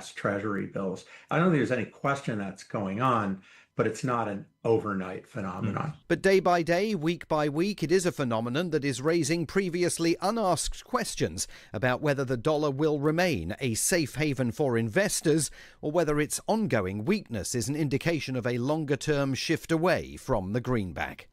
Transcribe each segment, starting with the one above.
Treasury bills. I don't think there's any question that's going on, but it's not an overnight phenomenon. But day by day, week by week, it is a phenomenon that is raising previously unasked questions about whether the dollar will remain a safe haven for investors or whether its ongoing weakness is an indication of a longer-term shift away from the greenback.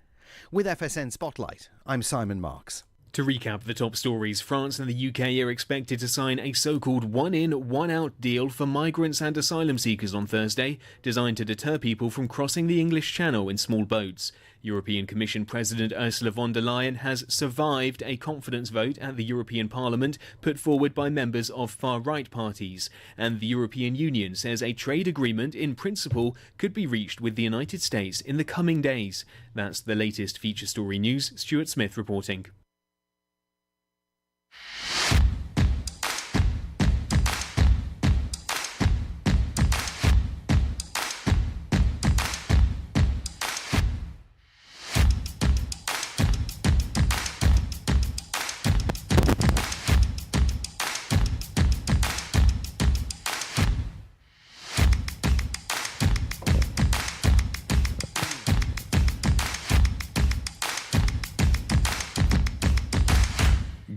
With FSN Spotlight, I'm Simon Marks. To recap the top stories, France and the UK are expected to sign a so-called one-in, one-out deal for migrants and asylum seekers on Thursday, designed to deter people from crossing the English Channel in small boats. European Commission President Ursula von der Leyen has survived a confidence vote at the European Parliament put forward by members of far-right parties. And the European Union says a trade agreement in principle could be reached with the United States in the coming days. That's the latest feature story news. Stuart Smith reporting.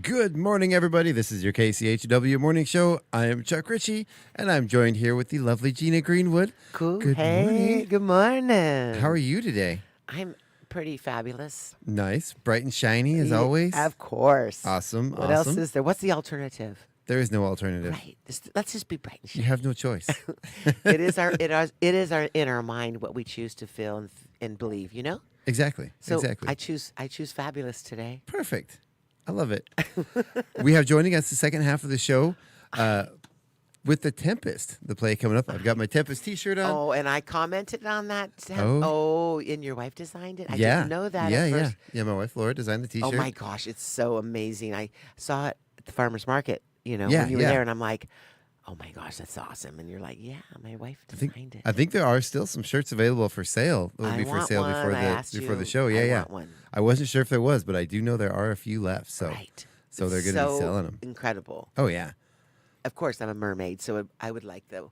Good morning, everybody. This is your KCHW Morning Show. I am Chuck Ritchie, and I'm joined here with the lovely Gina Greenwood. Cool. Good hey, morning. Good morning. How are you today? I'm pretty fabulous. Nice. Bright and shiny, as always. Of course. Awesome. What else is there? What's the alternative? There is no alternative. Right. Let's just be bright and shiny. You have no choice. It is our in our mind what we choose to feel and believe. You know. Exactly. So exactly. I choose fabulous today. Perfect. I love it. We have joining us the second half of the show with The Tempest, the play coming up. I've got my Tempest T-shirt on. Oh, and I commented on that. And your wife designed it? I Yeah. didn't know that Yeah, at yeah. first. Yeah, my wife Laura designed the T-shirt. Oh, my gosh. It's so amazing. I saw it at the farmer's market, Yeah, when you were yeah. there, and I'm like, oh, my gosh, that's awesome. And you're like, yeah, my wife designed it. I think there are still some shirts available for sale. It will I be for want sale one. before I asked before the you. show. Yeah, I yeah. want one. I wasn't sure if there was, but I do know there are a few left. So, Right. so they're going to be selling them. Incredible. Oh yeah. Of course, I'm a mermaid, so I would like the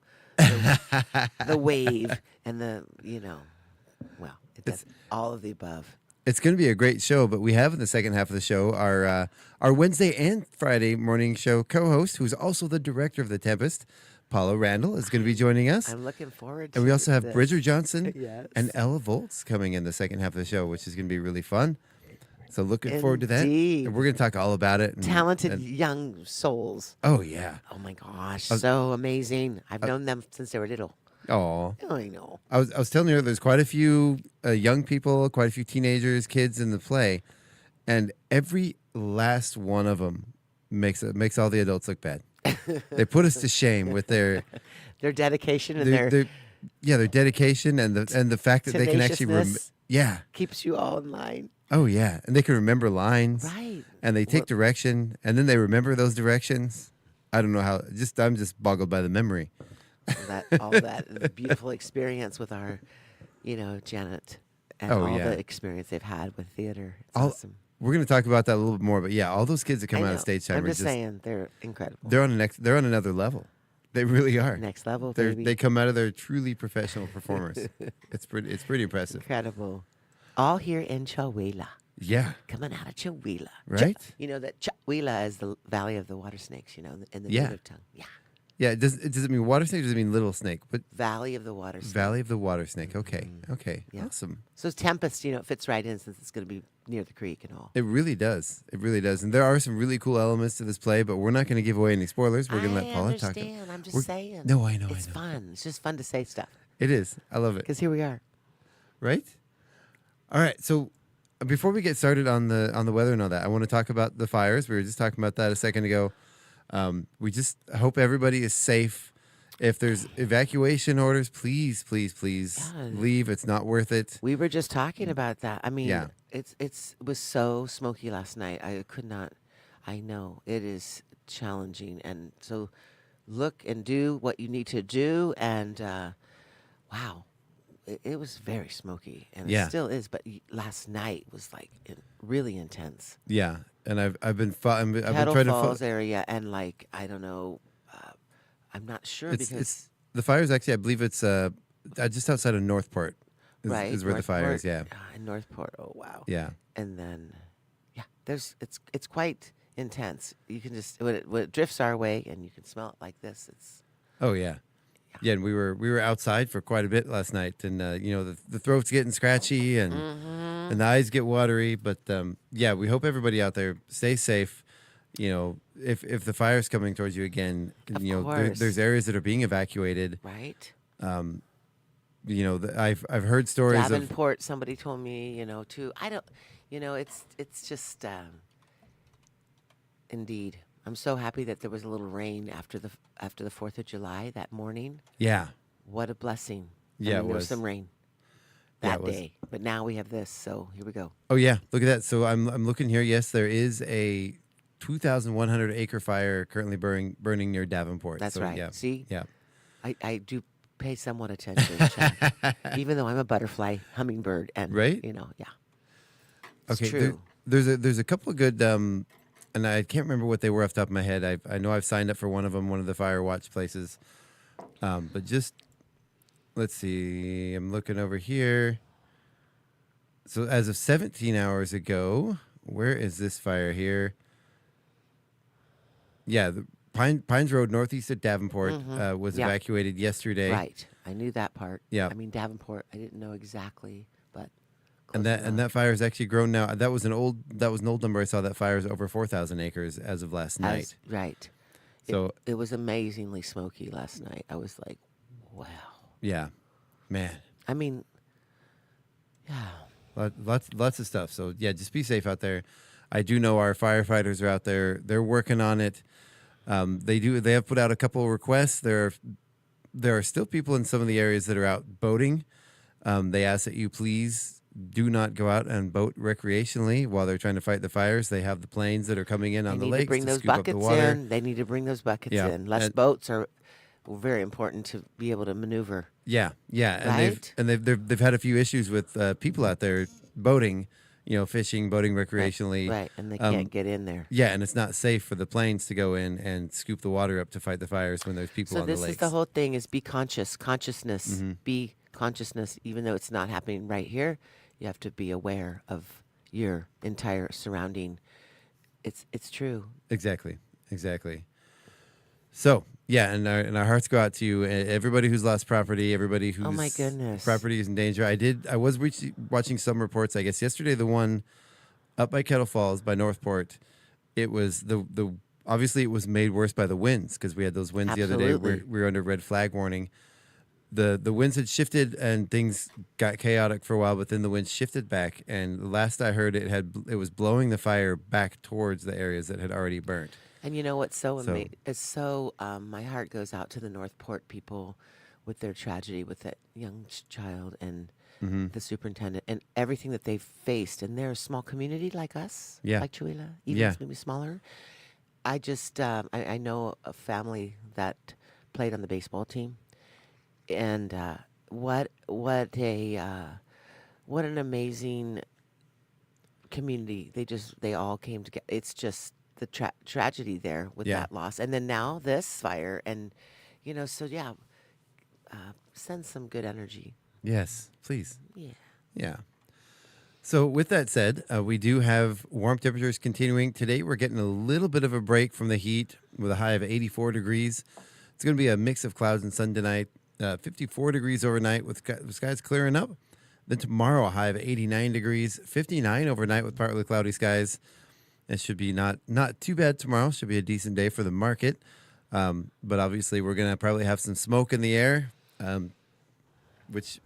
wave and it's all of the above. It's going to be a great show, but we have in the second half of the show our Wednesday and Friday morning show co-host, who's also the director of The Tempest, Paula Randall, is going to be joining us. I'm looking forward to And we also have this. Bridger Johnson Yes. and Ella Volz coming in the second half of the show, which is going to be really fun. So looking forward to that. Indeed. And we're going to talk all about it. Talented young souls. Oh, yeah. Oh, my gosh. So amazing. I've known them since they were little. Oh, I know. I was telling you, there's quite a few young people, quite a few teenagers, kids in the play, and every last one of them makes all the adults look bad. They put us to shame with their dedication and their their dedication and the fact that they can actually tenaciousness keeps you all in line. Oh yeah, and they can remember lines, Right. And they take direction, and then they remember those directions. I don't know how. I'm just boggled by the memory. All that the beautiful experience with our, Janet, and the experience they've had with theater. It's awesome. We're going to talk about that a little bit more, but yeah, all those kids that come out of stage time I'm are just saying they're incredible. They're on another level. They really are. Next level, They baby. come out of there truly professional performers. It's pretty impressive. Incredible. All here in Chihuahua. Yeah. Coming out of Chihuahua. Right? You know that Chihuahua is the Valley of the Water Snakes, in the Yeah. native tongue. Yeah. Yeah. Does it mean water snake or does it mean little snake? But Valley of the Water Snake. Valley of the Water Snake. Okay. Okay. Yeah. Awesome. So Tempest, it fits right in since it's going to be near the creek and all. It really does. It really does. And there are some really cool elements to this play, but we're not going to give away any spoilers. We're going to let Paula talk. I understand. I'm just saying. No, I know. It's fun. It's just fun to say stuff. It is. I love it. Because here we are. Right? All right. So before we get started on the weather and all that, I want to talk about the fires. We were just talking about that a second ago. We just hope everybody is safe. If there's evacuation orders, please leave. It's not worth it. We were just talking about that. I mean, Yeah. it was so smoky last night. I could not. I know it is challenging, and so look and do what you need to do. And wow, it was very smoky, and Yeah. it still is. But last night was like really intense. Yeah, and I've been trying Kettle to Falls area, and like I don't know, I'm not sure It's the fire's actually, I believe it's just outside of Northport. right Is where the fire is. Yeah. in Northport. Oh wow. Yeah. And then yeah, it's quite intense. You can just when it drifts our way and you can smell it like this. It's Oh yeah. Yeah, and we were outside for quite a bit last night, and the throat's getting scratchy and the eyes get watery. But yeah, we hope everybody out there stay safe. If the fire's coming towards you again, Of there's course. areas that are being evacuated. right. I've heard stories of Davenport, somebody told me, too. I don't, it's just, indeed. I'm so happy that there was a little rain after the 4th of July that morning. yeah. What a blessing. Yeah, there it was was. some rain Yeah, that it was. day, but now we have this. So here we go. Oh yeah, look at that. So I'm looking here. Yes, there is a 2,100 acre fire currently burning near Davenport. That's So, right. Yeah. See, Yeah. I do pay somewhat attention, Chad, even though I'm a butterfly hummingbird, and Right? yeah, it's Okay. true. There's a couple of good and I can't remember what they were off the top of my head. I know I've signed up for one of them, one of the fire watch places. But just let's see. I'm looking over here. So as of 17 hours ago, where is this fire here? Yeah, the Pines Road northeast of Davenport was Yeah. evacuated yesterday. Right. I knew that part. Yeah. I mean Davenport. I didn't know exactly, but And close that enough. fire has actually grown now. That was an old number. I saw that fire is over 4,000 acres as of last night. Right. So it was amazingly smoky last night. I was like, wow. yeah, man, I mean, yeah. lots of stuff. So yeah, just be safe out there. I do know our firefighters are out there. They're working on it. They have put out a couple of requests. There are still people in some of the areas that are out boating. They ask that you please do not go out and boat recreationally while they're trying to fight the fires. They have the planes that are coming in on They the need to lakes bring to those scoop up the buckets water. in. They need to bring those buckets Yeah. in. Less And- boats are very important to be able to maneuver. Yeah, and Right? they've had a few issues with people out there boating, fishing, boating recreationally. Right, and they can't get in there. Yeah, and it's not safe for the planes to go in and scoop the water up to fight the fires when there's people So on the this lakes. is the whole thing: is be consciousness, Mm-hmm. be consciousness. Even though it's not happening right here, you have to be aware of your entire surrounding. It's true. Exactly. So yeah, and our hearts go out to you, everybody who's lost property, everybody whose Oh, my goodness. property is in danger. I was watching some reports. I guess yesterday, the one up by Kettle Falls by Northport, it was the obviously it was made worse by the winds because we had those winds the other day. Absolutely. We were under red flag warning. The winds had shifted and things got chaotic for a while, but then the winds shifted back. And last I heard, it was blowing the fire back towards the areas that had already burnt. And you know what's so So- amazing? It's so my heart goes out to the Northport people with their tragedy with that young child and Mm-hmm. the superintendent and everything that they've faced. And they're a small community like us, Yeah. like Chuila, even Yeah. maybe smaller. I just I know a family that played on the baseball team, and what an amazing community. They all came together. It's just the tragedy there with Yeah. that loss, and then now this fire, and so yeah, send some good energy. Yes, please. Yeah. Yeah. So with that said, we do have warm temperatures continuing. Today we're getting a little bit of a break from the heat with a high of 84 degrees. It's going to be a mix of clouds and sun tonight. 54 degrees overnight with skies clearing up. Then tomorrow a high of 89 degrees, 59 overnight with partly cloudy skies. It should be not too bad tomorrow. Should be a decent day for the market. But obviously we're going to probably have some smoke in the air, which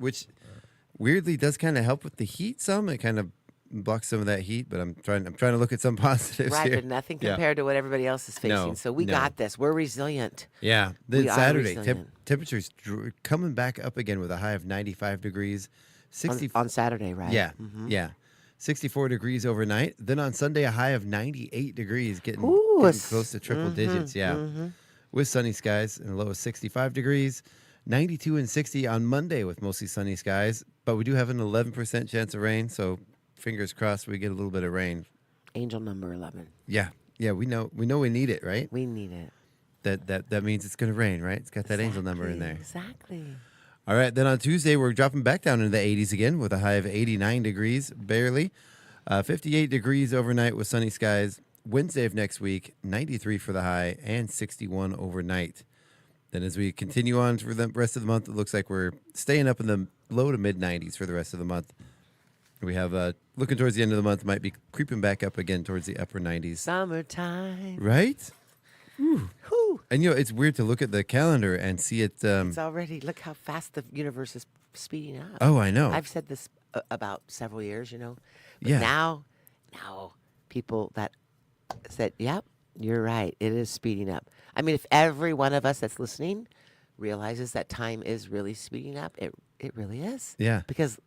weirdly does kind of help with the heat some. It kind of blocks some of that heat, but I'm trying to look at some positives Right, here. but nothing Yeah. compared to what everybody else is facing. No, So we no. got this. We're resilient. Yeah. Then We are Saturday, resilient. temperatures coming back up again with a high of 95 degrees. 60 On Saturday, right? Yeah. Mhm. Yeah. 64 degrees overnight. Then on Sunday, a high of 98 degrees, getting Ooh, it's- close to triple digits. Yeah. With sunny skies and a low of 65 degrees. 92 and 60 on Monday with mostly sunny skies. But we do have an 11% chance of rain. So fingers crossed we get a little bit of rain. Angel number 11. Yeah. Yeah. We know we need it, right? We need it. that means it's going to rain, right? It's got that angel number in there. Exactly. All right, then on Tuesday, we're dropping back down into the 80s again with a high of 89 degrees, barely. 58 degrees overnight with sunny skies. Wednesday of next week, 93 for the high and 61 overnight. Then as we continue on for the rest of the month, it looks like we're staying up in the low to mid 90s for the rest of the month. We have, looking towards the end of the month, might be creeping back up again towards the upper 90s. Summertime. Right? Whew. And, it's weird to look at the calendar and see it. It's already, look how fast the universe is speeding up. Oh, I know. I've said this about several years, But Yeah. now people that said, yep, you're right. It is speeding up. I mean, if every one of us that's listening realizes that time is really speeding up, it really is. Yeah. Because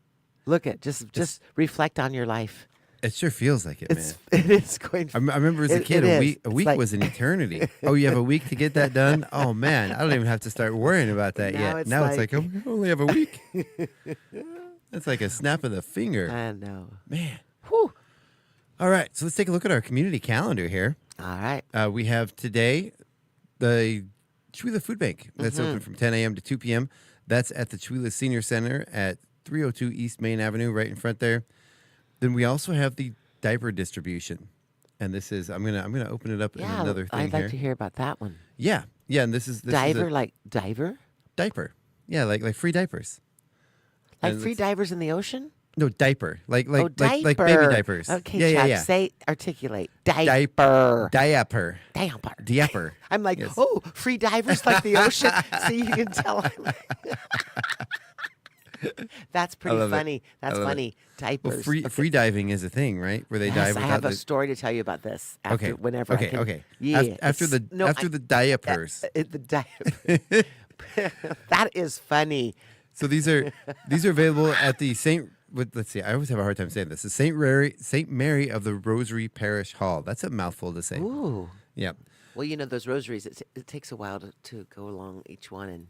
look at, just reflect on your life. It sure feels like it, man. It is going. I remember as a kid, it a is. week It's week like- was an eternity. Oh, you have a week to get that done? Oh, man, I don't even have to start worrying about that Now yet. it's Now it's like- like, oh, we only have a week. That's like a snap of the finger. I know. Man. Whew. All right, so let's take a look at our community calendar here. All right. We have today the Chula Food Bank. That's open from 10 a.m. to 2 p.m. That's at the Chula Senior Center at 302 East Main Avenue, right in front there. Then we also have the diaper distribution. And this is, I'm gonna open it up in Yeah, another thing I'd like here. to hear about that one. Yeah, and this is Diver, a like diver? diaper. Yeah, like free diapers. Like And free it's- divers in the ocean? No, diaper. Like Diaper. like baby diapers. Okay, yeah, Chad, yeah. say, articulate. Diaper. Diaper. Diaper. Diaper. I'm like, Yes. oh, free divers like the ocean. See, you can tell. That's pretty love it. funny. That's I love it. funny. Diapers. Well, free diving is a thing, right? Where they Yes, dive I without have a the story to tell you about this. After, Okay. Whenever I Okay. can. Okay. Yeah. After the No, after the diapers. the diaper. That is funny. So these are available at the let's see. I always have a hard time saying this. The Saint Mary of the Rosary Parish Hall. That's a mouthful to say. Ooh. Yeah. Well, those rosaries, it takes a while to go along each one and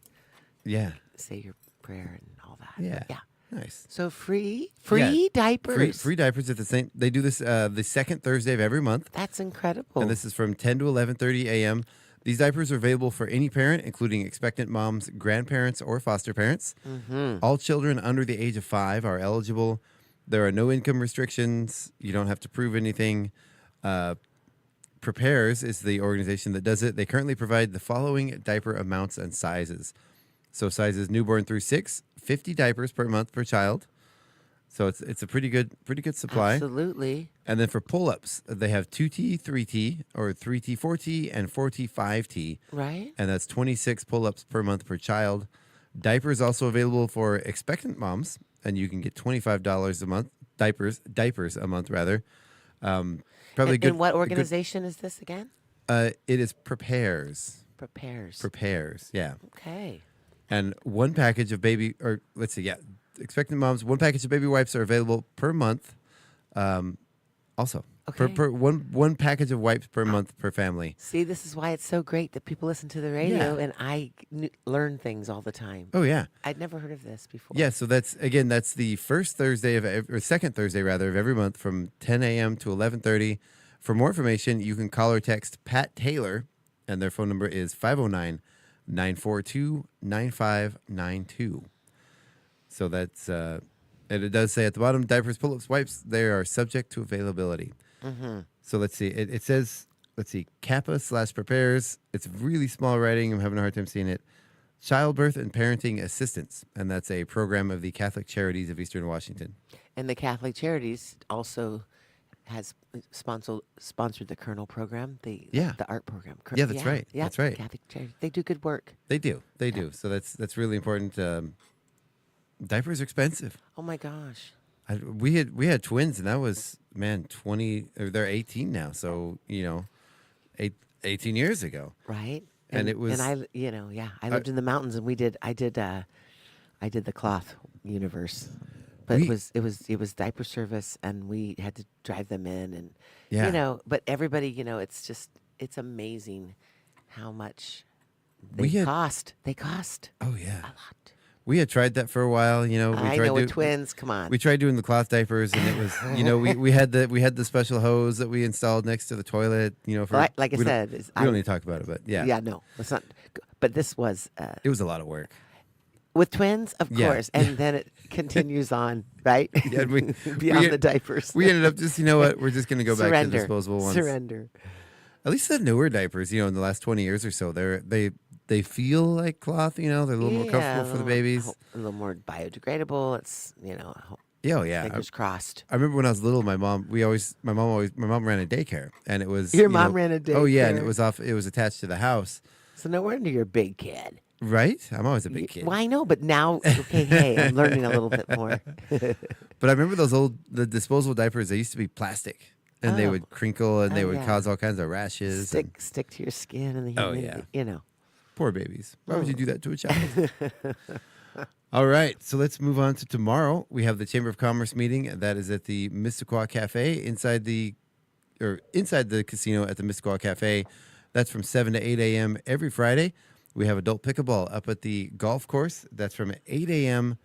Yeah. say your prayer and all that. Yeah. Yeah. Nice. So free Yeah. diapers. Free diapers at the Saint. They do this the second Thursday of every month. That's incredible. And this is from 10 to 11:30 a.m. These diapers are available for any parent, including expectant moms, grandparents, or foster parents. All children under the age of 5 are eligible. There are no income restrictions. You don't have to prove anything. Prepares is the organization that does it. They currently provide the following diaper amounts and sizes. So sizes newborn through 6, 50 diapers per month per child. So it's a pretty good supply. Absolutely. And then for pull-ups, they have 2T, 3T, or 3T, 4T, and 4T, 5T. Right? And that's 26 pull-ups per month per child. Diapers also available for expectant moms, and you can get $25 a month. Diapers a month, rather. Probably good. And what good- organization is this again? it is Prepares. Prepares. Yeah. Okay. And one package of expectant moms, one package of baby wipes are available per month. Also, Okay. per one package of wipes per month per family. See, this is why it's so great that people listen to the radio Yeah. and I learn things all the time. Oh yeah, I'd never heard of this before. yeah. So that's the first Thursday or second Thursday rather of every month from 10 a.m. to 11:30. For more information, you can call or text Pat Taylor, and their phone number is 509-942-9592. So that's and it does say at the bottom, diapers, pull-ups, wipes, they are subject to availability. So let's see. It says, Kappa/prepares. It's really small writing. I'm having a hard time seeing it. Childbirth and Parenting Assistance. And that's a program of the Catholic Charities of Eastern Washington. And the Catholic Charities also has sponsored the Colonel program, the art program. Yeah, that's right. Yeah, That's right. Catholic Charities. They do good work. They do. So that's really important. Diapers are expensive. Oh my gosh. We had twins, and that was 20. Or they're 18 now, so 18 years ago. Right. And it was- And I lived in the mountains, and I did the cloth universe, but We- it was diaper service, and we had to drive them in, and Yeah. but everybody, it's amazing how much We they had- cost. They cost Oh yeah. a lot. We had tried that for a while. You know, we I tried know with twins. Come on. We tried doing the cloth diapers, and it was, you know, we had the special hose that we installed next to the toilet. You know, for like I said, we don't need to talk about it, but yeah, yeah, no, let's not. But this was it was a lot of work. with twins, of Yeah. course, and then it continues on, right? Yeah, Beyond the diapers. We ended up just, you know what, we're just going to go back to Surrender. disposable ones. Surrender. At least the newer diapers, you know, in the last 20 years or so, they feel like cloth. You know, they're a little more comfortable for the babies. A little more biodegradable. It's Yeah, oh, yeah. fingers crossed. I remember when I was little, my mom ran a daycare, and it was Your mom ran a Oh yeah, and daycare? it was attached to the house, So no wonder you're a big kid. right? I'm always a big kid. Well, I know, but now, okay, hey, I'm learning a little bit more. But I remember the disposable diapers. They used to be plastic, and they Oh. would crinkle, and they Oh, would yeah. cause all kinds of rashes. and Stick to your skin and the Oh, humidity, yeah. Poor babies. Why would you do that to a child? All right, so let's move on to tomorrow. We have the Chamber of Commerce meeting that is at the Missisquoi Cafe inside the casino at the Missisquoi Cafe. That's from 7 to 8 a.m. every Friday. We have adult pickleball up at the golf course. That's from 8 a.m.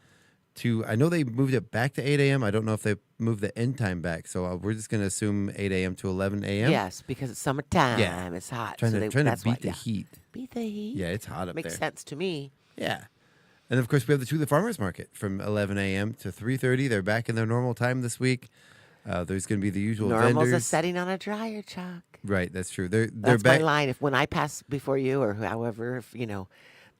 to, I know they moved it back to 8 a.m. I don't know if they moved the end time back. So we're just going to assume 8 a.m. to 11 a.m. Yes, because it's summertime. Yeah. It's hot. Trying so to that's beat why, the yeah. heat. Beat the heat. Yeah, it's hot up Makes there. sense to me. Yeah. And of course, we have the Tulip Farmers Market from 11 a.m. to 3:30. They're back in their normal time this week. There's going to be the usual Normal's vendors. a setting on a dryer, Chuck. Right, that's true. They're That's back. my line. When I pass before you, or however,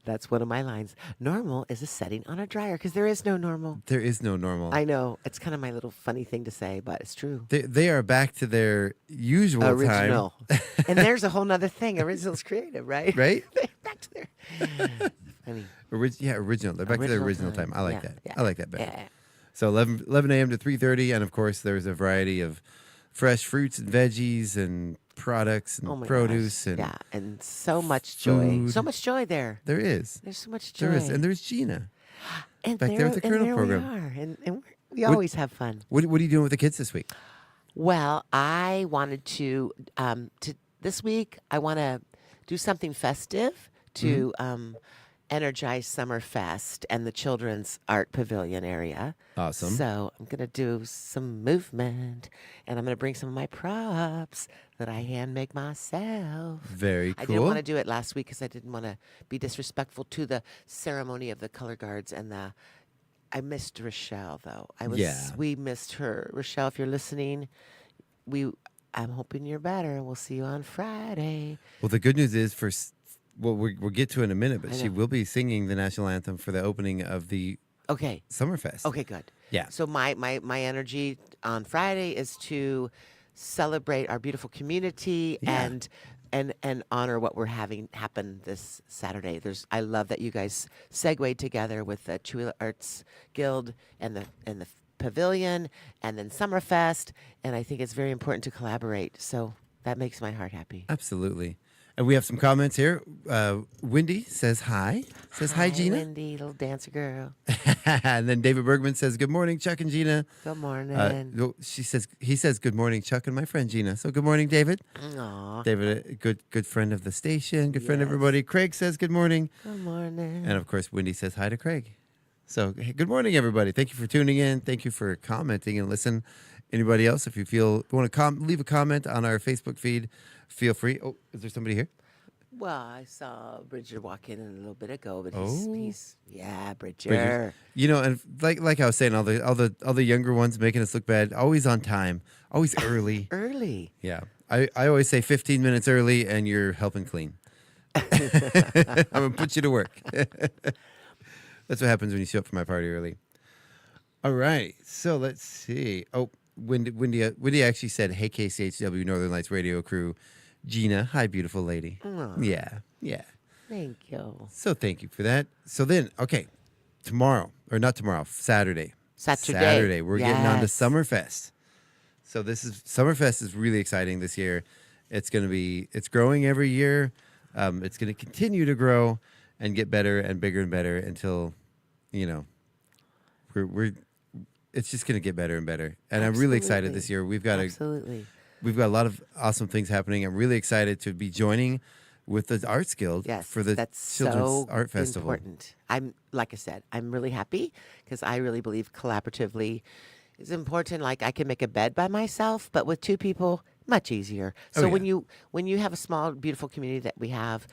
that's one of my lines. Normal is a setting on a dryer because there is no normal. There is no normal. I know it's kind of my little funny thing to say, but it's true. They are back to their usual Original, time. and there's a whole nother thing. Original's creative, right? Right? They're back to their funny. Original. They're back to their original time. I like Yeah, that. yeah, I like that better. Yeah. So 11 a.m. to 3:30, and of course there's a variety of fresh fruits and veggies and products and Oh my produce gosh. and Yeah, and so much joy. food. So much joy there. there is. There's so much joy. There is, and there's Gina. and back there with the Colonel there program. we are, and we always have fun. What are you doing with the kids this week? Well, I wanted to this week. I want to do something festive to energize Summerfest and the Children's Art Pavilion area. Awesome. So I'm gonna do some movement, and I'm gonna bring some of my props that I hand make myself. Very cool. I didn't want to do it last week because I didn't want to be disrespectful to the ceremony of the color guards and the. I missed Rochelle though. Yeah. We missed her. Rochelle, if you're listening, I'm hoping you're better, and we'll see you on Friday. Well, the good news is we'll get to it in a minute, but I she know. will be singing the national anthem for the opening of the Okay. Summerfest. Okay. Good. Yeah. So my energy on Friday is to celebrate our beautiful community Yeah. and honor what we're having happen this Saturday. I love that you guys segued together with the Chula Arts Guild and the Pavilion and then Summerfest, and I think it's very important to collaborate. So that makes my heart happy. Absolutely. And we have some comments here. Wendy says hi. Says hi, Gina. Wendy, little dancer girl. And then David Bergman says, good morning, Chuck and Gina. Good morning. He says, good morning, Chuck and my friend Gina. So good morning, David. Aw. David, a good friend of the station, good friend of Yes. everybody. Craig says good morning. Good morning. And of course, Wendy says hi to Craig. So hey, good morning, everybody. Thank you for tuning in. Thank you for commenting and listen. Anybody else, if you want to leave a comment on our Facebook feed, feel free. Oh, is there somebody here? Well, I saw Bridger walk in a little bit ago, but Oh. he's Bridger. Bridges. You know, and like I was saying, all the younger ones making us look bad. Always on time, always early. Early. Yeah, I always say 15 minutes early, and you're helping clean. I'm gonna put you to work. That's what happens when you show up for my party early. All right, so let's see. Oh, Wendy actually said, "Hey, KCHW Northern Lights radio crew, Gina, hi, beautiful lady." Aw. Yeah. Thank you. So thank you for that. So then, okay, Saturday. Saturday. We're getting on to Yes. Summerfest. So Summerfest is really exciting this year. It's growing every year. It's going to continue to grow and get better and bigger and better until, it's just going to get better and better. And I'm really excited this year. We've got Absolutely. a lot of awesome things happening. I'm really excited to be joining with the Arts Guild Yes, for the that's Children's so Art Festival. important. I'm like I said, I'm really happy because I really believe collaboratively is important. Like I can make a bed by myself, but with two people, much easier. So yeah. when you have a small, beautiful community that we have,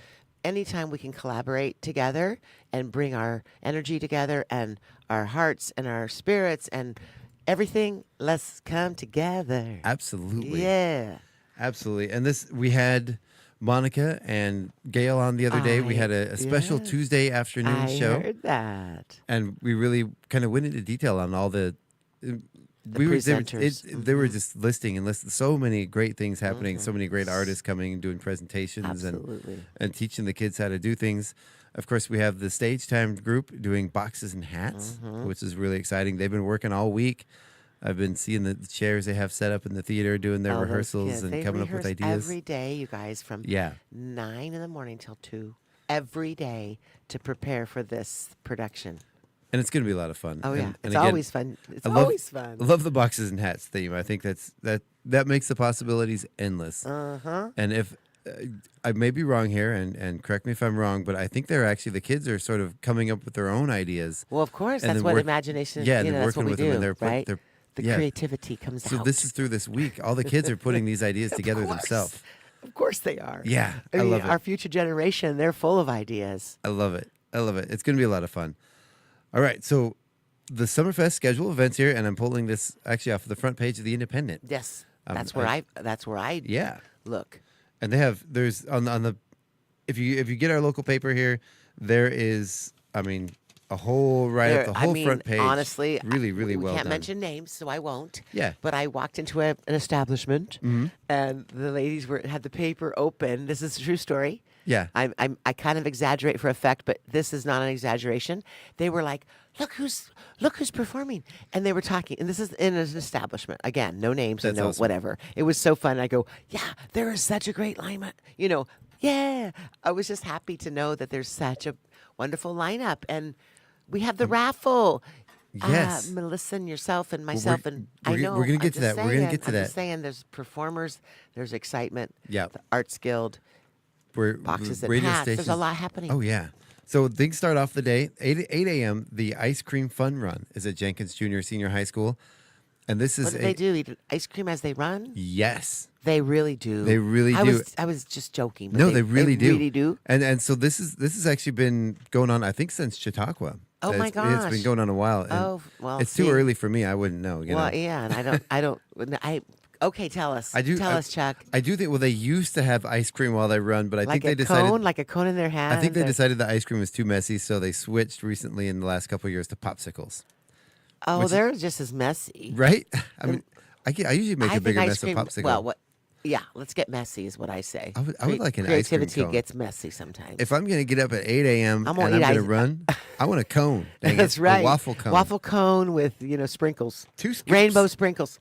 anytime we can collaborate together and bring our energy together and our hearts and our spirits and everything, let's come together. Absolutely. Yeah. Absolutely. And we had Monica and Gail on the other day. We had a special yes. Tuesday afternoon I show. heard that. And we really kind of went into detail on all the presenters. They were just listing so many great things happening, so many great artists coming and doing presentations Absolutely. and teaching the kids how to do things. Of course, we have the Stage Time group doing boxes and hats, which is really exciting. They've been working all week. I've been seeing the chairs they have set up in the theater, doing their Oh, those rehearsals kids, and they coming up with rehearse ideas. every day, you guys, from Yeah. 9 in the morning till 2, every day to prepare for this production. And it's going to be a lot of fun. Oh, yeah. And It's again, always fun. It's I love- always fun. I love the boxes and hats theme. I think that makes the possibilities endless. Uh-huh. And if I may be wrong here, and correct me if I'm wrong, but I think the kids are sort of coming up with their own ideas. Well, of course, And that's then what work- imagination, yeah, and you know, they're that's what working we with them, do, and they're- right? they're- The yeah. creativity comes So out. this is through this week. All the kids are putting these ideas together course. themselves. Of course they are. Yeah, I I mean, love it. our future generation, they're full of ideas. I love it. I love it. It's going to be a lot of fun. All right, so the Summerfest schedule events here, and I'm pulling this actually off the front page of the Independent. Yes. Um, That's where I Yeah. look. And there's on the if you get our local paper here, there is a whole There- up the whole front page. Honestly, really we well can't done. mention names, so I won't. Yeah. But I walked into an establishment, Mm-hmm. and the ladies had the paper open. This is a true story. Yeah. I kind of exaggerate for effect, but this is not an exaggeration. They were like, "Look who's performing," and they were talking. And this is in an establishment. Again, no names and That's no awesome. whatever. It was so fun. I go, "Yeah, there is such a great lineup." You know, yeah. I was just happy to know that there's such a wonderful lineup, and we have the raffle. Yes. Melissa and yourself and myself and I we're know. gonna I'm get to just that. We're gonna saying, get to I'm that. just saying, there's performers, there's excitement. Yeah. The Arts Guild. We're Boxes and radio hats. There's a stations- lot happening. Oh yeah. So things start off the day 8 a.m. The ice cream fun run is at Jenkins Junior Senior High School, and this is What do they do? Eat ice cream as they run? Yes. They really do. They really I do. was just joking. But No, they really do. Really do. And so this has actually been going on, I think, since Chautauqua. Oh, my It's gosh. been going on a while. And Oh, well, it's too see. early for me. I wouldn't know. You Well, know? yeah, and okay, tell us. I do. Tell us, Chuck. I do think. Well, they used to have ice cream while they run, but I Like think they a decided. cone, like a cone in their hand. I think they or- decided the ice cream was too messy, so they switched recently in the last couple of years to popsicles. Oh, which is- they're just as messy. Right? I mean, I usually make I a think bigger ice mess cream. of popsicle. Well, what? Yeah, let's get messy, is what I say. I would like an ice cream creativity cone. gets messy sometimes. If I'm going to get up at 8 a.m. I'm and gonna I'm eat going to ice- run, I want a cone. Dang That's it. right. A waffle cone. Waffle cone with sprinkles. 2 scoops. Rainbow sprinkles.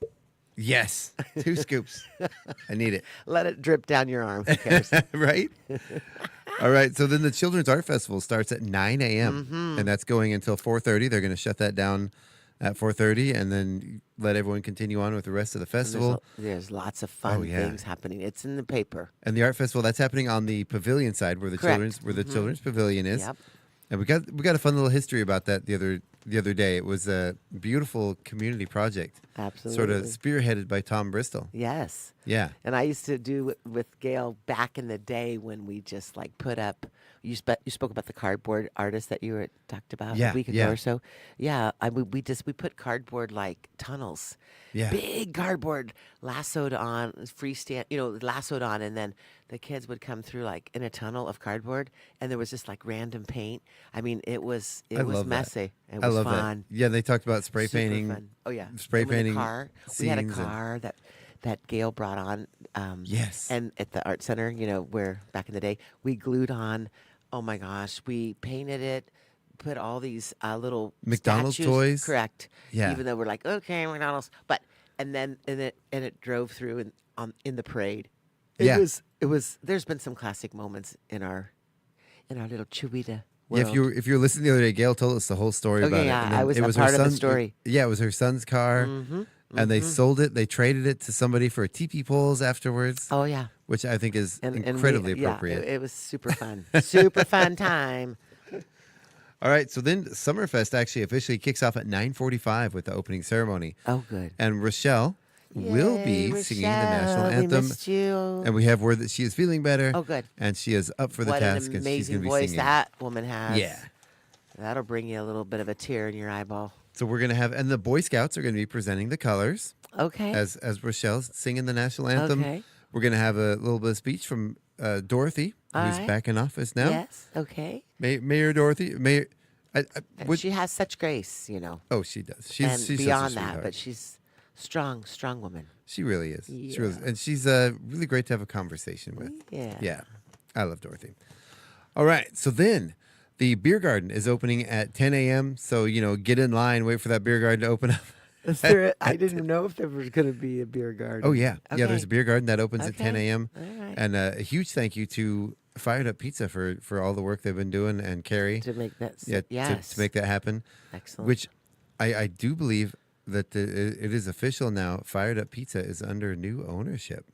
Yes. 2 scoops. I need it. Let it drip down your arm. Who cares? Right? All right. So then the Children's Art Festival starts at 9 a.m. Mm-hmm. And that's going until 4:30. They're going to shut that down at 4:30 and then let everyone continue on with the rest of the And festival. there's lots of fun Oh, yeah. things happening. It's in the paper. And the art festival that's happening on the pavilion side where the Correct. children's pavilion is. Yep. And we got a fun little history about that the other day. It was a beautiful community project. Absolutely. Sort of spearheaded by Tom Bristol. Yes. Yeah. And I used to do it with Gail back in the day when we just like put up. You spoke about the cardboard artist that you talked about Yeah, a week ago yeah. or so. Yeah, we put cardboard like tunnels. Yeah. Big cardboard lassoed on, freestand, lassoed on, and then the kids would come through like in a tunnel of cardboard, and there was just like random paint. I mean, it was I love that. messy. It I was love fun. that. Yeah, they talked about spray Super painting. fun. Oh yeah, spray And with a painting car. We had a scenes and- car that Gail brought on. Yes. And at the art center, where back in the day we glued on. Oh my gosh, we painted it. Put all these little McDonald's statues. toys? Correct. Yeah. Even though we're like, okay, McDonald's, but and it drove through in the parade. Yeah. It was. There's been some classic moments in our little Chihuahua Yeah, world. if you were listening the other day, Gail told us the whole story Okay, about yeah, it. And then I was it a was part her of the son's, story. Yeah, it was her son's car. Mhm. and they sold it. They traded it to somebody for teepee poles afterwards. Oh yeah. Which I think is And incredibly yeah, appropriate. it was super fun. Super fun time. All right, so then Summerfest actually officially kicks off at 9:45 with the opening ceremony. Oh, good. And Rochelle will be Yay, singing the national Rochelle, anthem. We missed you. And we have word that she is feeling better. Oh, good. And she is up for the What task, an and she's going amazing to be voice singing. that woman has. Yeah. That'll bring you a little bit of a tear in your eyeball. So we're going to have, and the Boy Scouts are going to be presenting the colors Okay. as Rochelle's singing the national anthem. Okay. We're going to have a little bit of speech from Dorothy, All who's right. back in office now. Yes. Okay. Mayor Dorothy. Mayor. And she has such grace, you know. Oh, she does. And She's beyond such a that, sweetheart. but she's strong woman. She really is. She Yeah. really is. And she's really great to have a conversation with. Yeah. Yeah. I love Dorothy. All right. So then the beer garden is opening at 10 a.m. So, get in line, wait for that beer garden to open up. I didn't know if there was going to be a beer garden. Oh, yeah. Okay. Yeah, there's a beer garden that opens at 10 Okay. a.m. All right. And a huge thank you to Fired Up Pizza for all the work they've been doing, and Carrie. To make that. To make that happen. Excellent. Which I do believe that it is official now. Fired Up Pizza is under new ownership.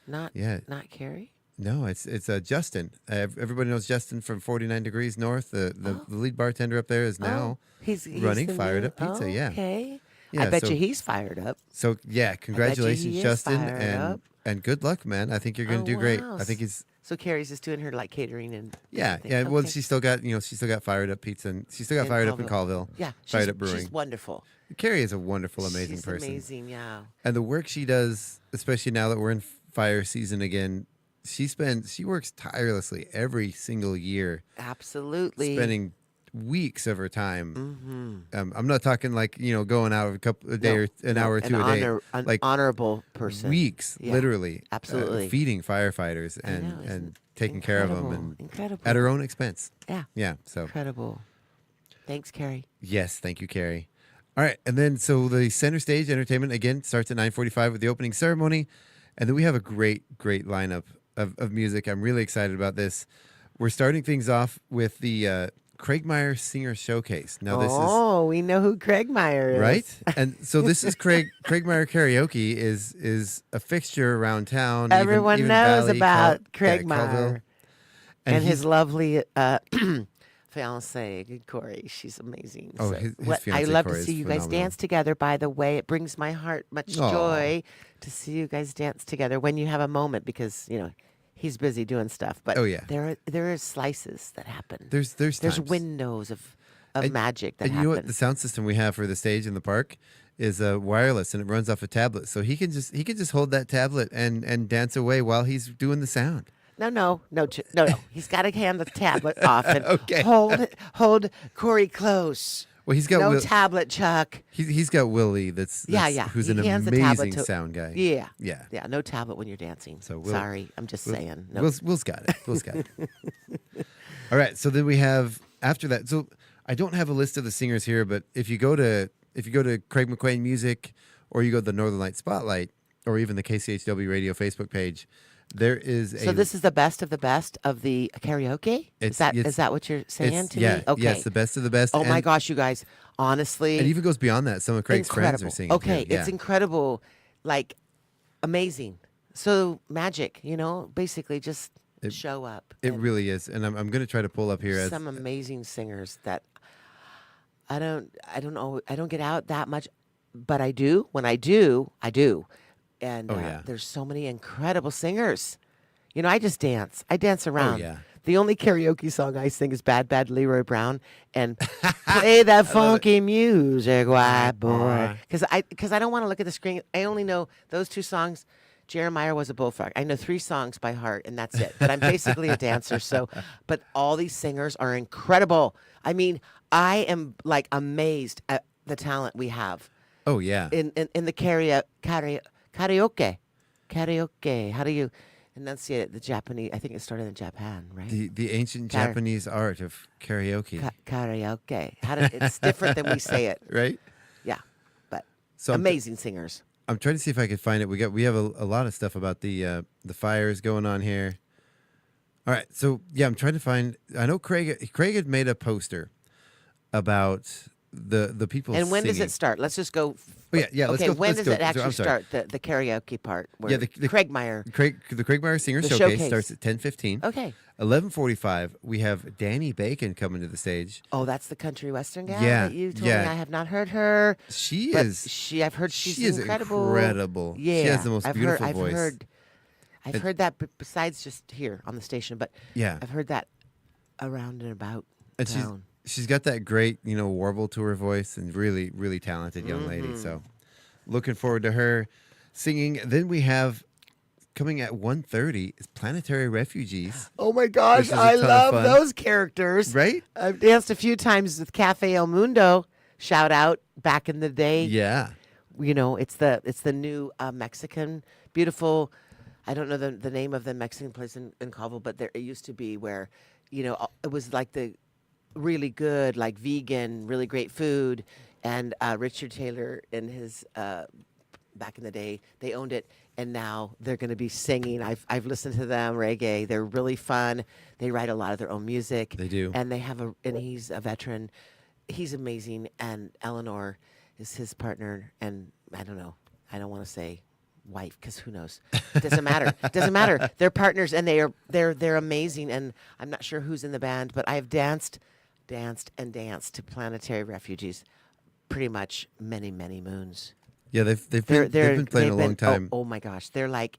Not Yeah. Not Carrie. No, it's Justin. Everybody knows Justin from 49 Degrees North. The lead bartender up there is now he's running the Fired new- Up Pizza. Oh, Yeah. Okay. Yeah, I bet so- you he's fired up. So yeah, congratulations, is Justin, fired up. and good luck, man. I think you're going Oh, to do great. wow. I think he's So Carrie's just doing her like catering and yeah. everything. Well, Okay. she's still got Fired Up Pizza, and she's still got In Fired Up in Colville. Colville. Yeah, Fired Up Brewing. She's wonderful. Carrie is a wonderful, amazing She's person. amazing, yeah. And the work she does, especially now that we're in fire season again, she works tirelessly every single year, Absolutely. spending weeks of her time. Mm-hmm. I'm not talking like going out a day or an hour or two a day. An like honorable person. weeks, Yeah, literally, absolutely. feeding firefighters I know, and isn't taking care of them incredible, and incredible. at her own expense. Yeah. Yeah. So Incredible. Thanks, Carrie. yes, thank you, Carrie. All right, and then so the center stage entertainment again starts at 9:45 with the opening ceremony, and then we have a great lineup of music. I'm really excited about this. We're starting things off with the Craig Meyer Singer Showcase. Now this is we know who Craig Meyer is. right, and so this is Craig Meyer Karaoke is a fixture around town. Everyone even knows Valley, about Craig Colville. Meyer. And his he's- lovely fiancee, Corey. She's amazing. Oh, So his I fiancée, love Corey, to is see you guys phenomenal. dance together, by the way. It brings my heart much Aw. joy to see you guys dance together when you have a moment because, he's busy doing stuff. But Oh, yeah. there are slices that happen. There's times. windows of And- magic that And you happen. know what? The sound system we have for the stage in the park is wireless, and it runs off a tablet. So he can just hold that tablet and dance away while he's doing the sound. No. He's got to hand the tablet off and Okay. hold Corey close. Well, he's got No Will, tablet, Chuck. he's got Willie. Who's Yeah. an He hands the tablet amazing to- sound guy. Yeah. Yeah. Yeah, no tablet when you're dancing. So Will- Sorry, I'm just saying. No. Will's got it. Will's got it. All right. So then we have after that. So I don't have a list of the singers here, but if you go to Craig McQuain Music, or you go to the Northern Light Spotlight, or even the KCHW Radio Facebook page, there is So this is the best of the karaoke? Is It's- that what you're saying to yeah, me? Okay. Yeah, it's the best of the best. Oh my and- gosh, you guys! Honestly, It even goes beyond that. Some of Craig's friends are singing. Okay, too. Yeah. it's incredible, like amazing. So magic, basically just show up. It and really is, and I'm going to try to pull up here. some amazing singers that I don't know. I don't get out that much, but I do. When I do, I do. And Oh, yeah. there's so many incredible singers. I just dance. I dance around. Oh, yeah. The only karaoke song I sing is Bad Bad Leroy Brown and play that funky music, white boy. Because I don't want to look at the screen. I only know those two songs. Jeremiah Was a Bullfrog. I know 3 songs by heart, and that's it. But I'm basically a dancer. But all these singers are incredible. I mean, I am like amazed at the talent we have Oh yeah. in the karaoke. How do you enunciate it? The Japanese. I think it started in Japan, right? The ancient Kara- Japanese art of karaoke, Karaoke. It's different than we say it. right? Yeah, but So I'm- amazing singers. I'm trying to see if I could find it. We have a lot of stuff about the fires going on here. All right, so yeah, I'm trying to find. I know Craig had made a poster about the people. And when does singing. it start? Let's just go. Oh, yeah. Let's Okay, go. when let's does go. it actually I'm sorry. start? The karaoke part. Where Yeah, the Craig Meyer. the Craig Meyer Singer The Showcase showcase. starts at 10:15. Okay. 11:45. We have Danny Bacon coming to the stage. Oh, that's the country western gal Yeah, that you told yeah. me. I have not heard her. She But is. I've heard she's she is incredible. incredible. Yeah, She has the most I've beautiful heard, voice. I've heard that besides just here on the station, but Yeah. I've heard that around and about And town. she's got that great, warble to her voice, and really, really talented young lady. Mm-hmm. So, looking forward to her singing. Then we have coming at 1:30 is Planetary Refugees, Oh my Which gosh, is a I ton of love fun. those characters. right? I've danced a few times with Cafe El Mundo. Shout out back in the day. Yeah, It's the new Mexican beautiful. I don't know the name of the Mexican place in Colville, but it used to be where, it was like the really good, like vegan, really great food, and Richard Taylor and his back in the day they owned it, and now they're going to be singing. I've listened to them reggae. They're really fun. They write a lot of their own music. They do. And they have and he's a veteran. He's amazing, and Eleanor is his partner, and I don't know. I don't want to say wife because who knows? It doesn't matter. It doesn't matter. They're partners, and they're amazing. And I'm not sure who's in the band, but I've danced to Planetary Refugees pretty much many moons. yeah. They've been playing a long time. Oh my gosh, they're like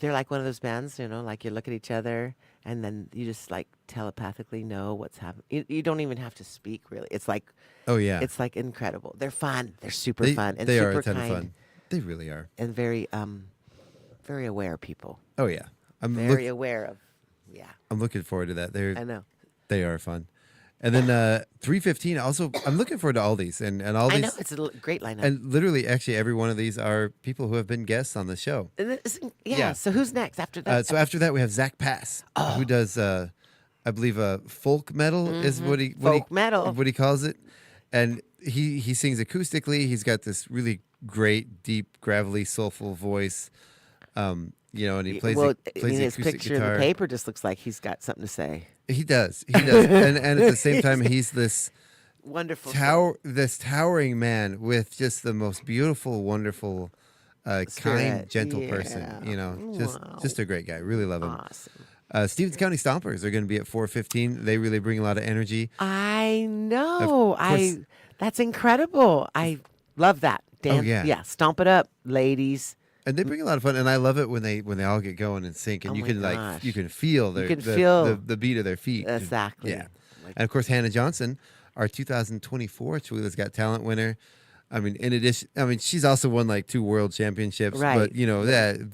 one of those bands, like you look at each other and then you just like telepathically know what's happening. You don't even have to speak really. It's like Oh yeah, it's like incredible. They're fun. They're super they, fun and they super are a ton kind of fun. They really are. and very aware people. Oh yeah, Very aware of. Yeah, I'm looking forward to that. I know. They are fun. And then 3:15. Also, I'm looking forward to all these and all I these. know it's a great lineup. And literally, actually, every one of these are people who have been guests on the show. Yeah. So who's next after that? So after that, we have Zach Pass, who does, I believe, folk metal is what he Folk metal. what he calls it, and he sings acoustically. He's got this really great, deep, gravelly, soulful voice. And he plays plays the his acoustic picture guitar. in the paper just looks like he's got something to say. He does, and at the same time, he's this Wonderful. towering man with just the most beautiful, wonderful, kind, Spirit. gentle Yeah. person. Wow. Just a great guy. Really love him. Awesome. Stevens County Stompers are going to be at 4:15. They really bring a lot of energy. I know. course. That's incredible. I love that. Dance. yeah. Stomp it up, ladies. And they bring a lot of fun, and I love it when they all get going and sync, and Oh you my can gosh. you can feel You can the, feel- the beat of their feet. Exactly. Yeah. Like- And of course, Hannah Johnson, our 2024 Chihuahua's Got Talent winner. I mean, in addition, she's also won like 2 world championships. Right. But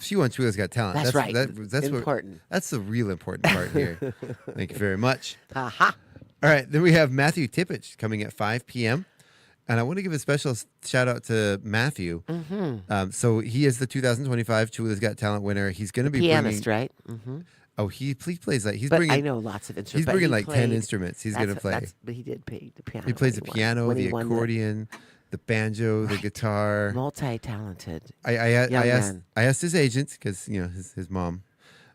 she won Chihuahua's Got Talent. That's right. That's Important. That's the real important part here. Thank you very much. Aha. All right, then we have Matthew Tippich coming at 5 p.m. And I want to give a special shout out to Matthew. Mm-hmm. So he is the 2025 Chihuahua's Got Talent winner. He's going to be Pianist, bringing. right? Mm-hmm. Oh, he plays that. He's But bringing. I know lots of instruments. He's but bringing he like 10 played- instruments. He's going to play. But he did play the piano. He plays the when piano, when the he won accordion, the banjo, the guitar. Multi-talented. I young asked man. I asked his agent because his mom,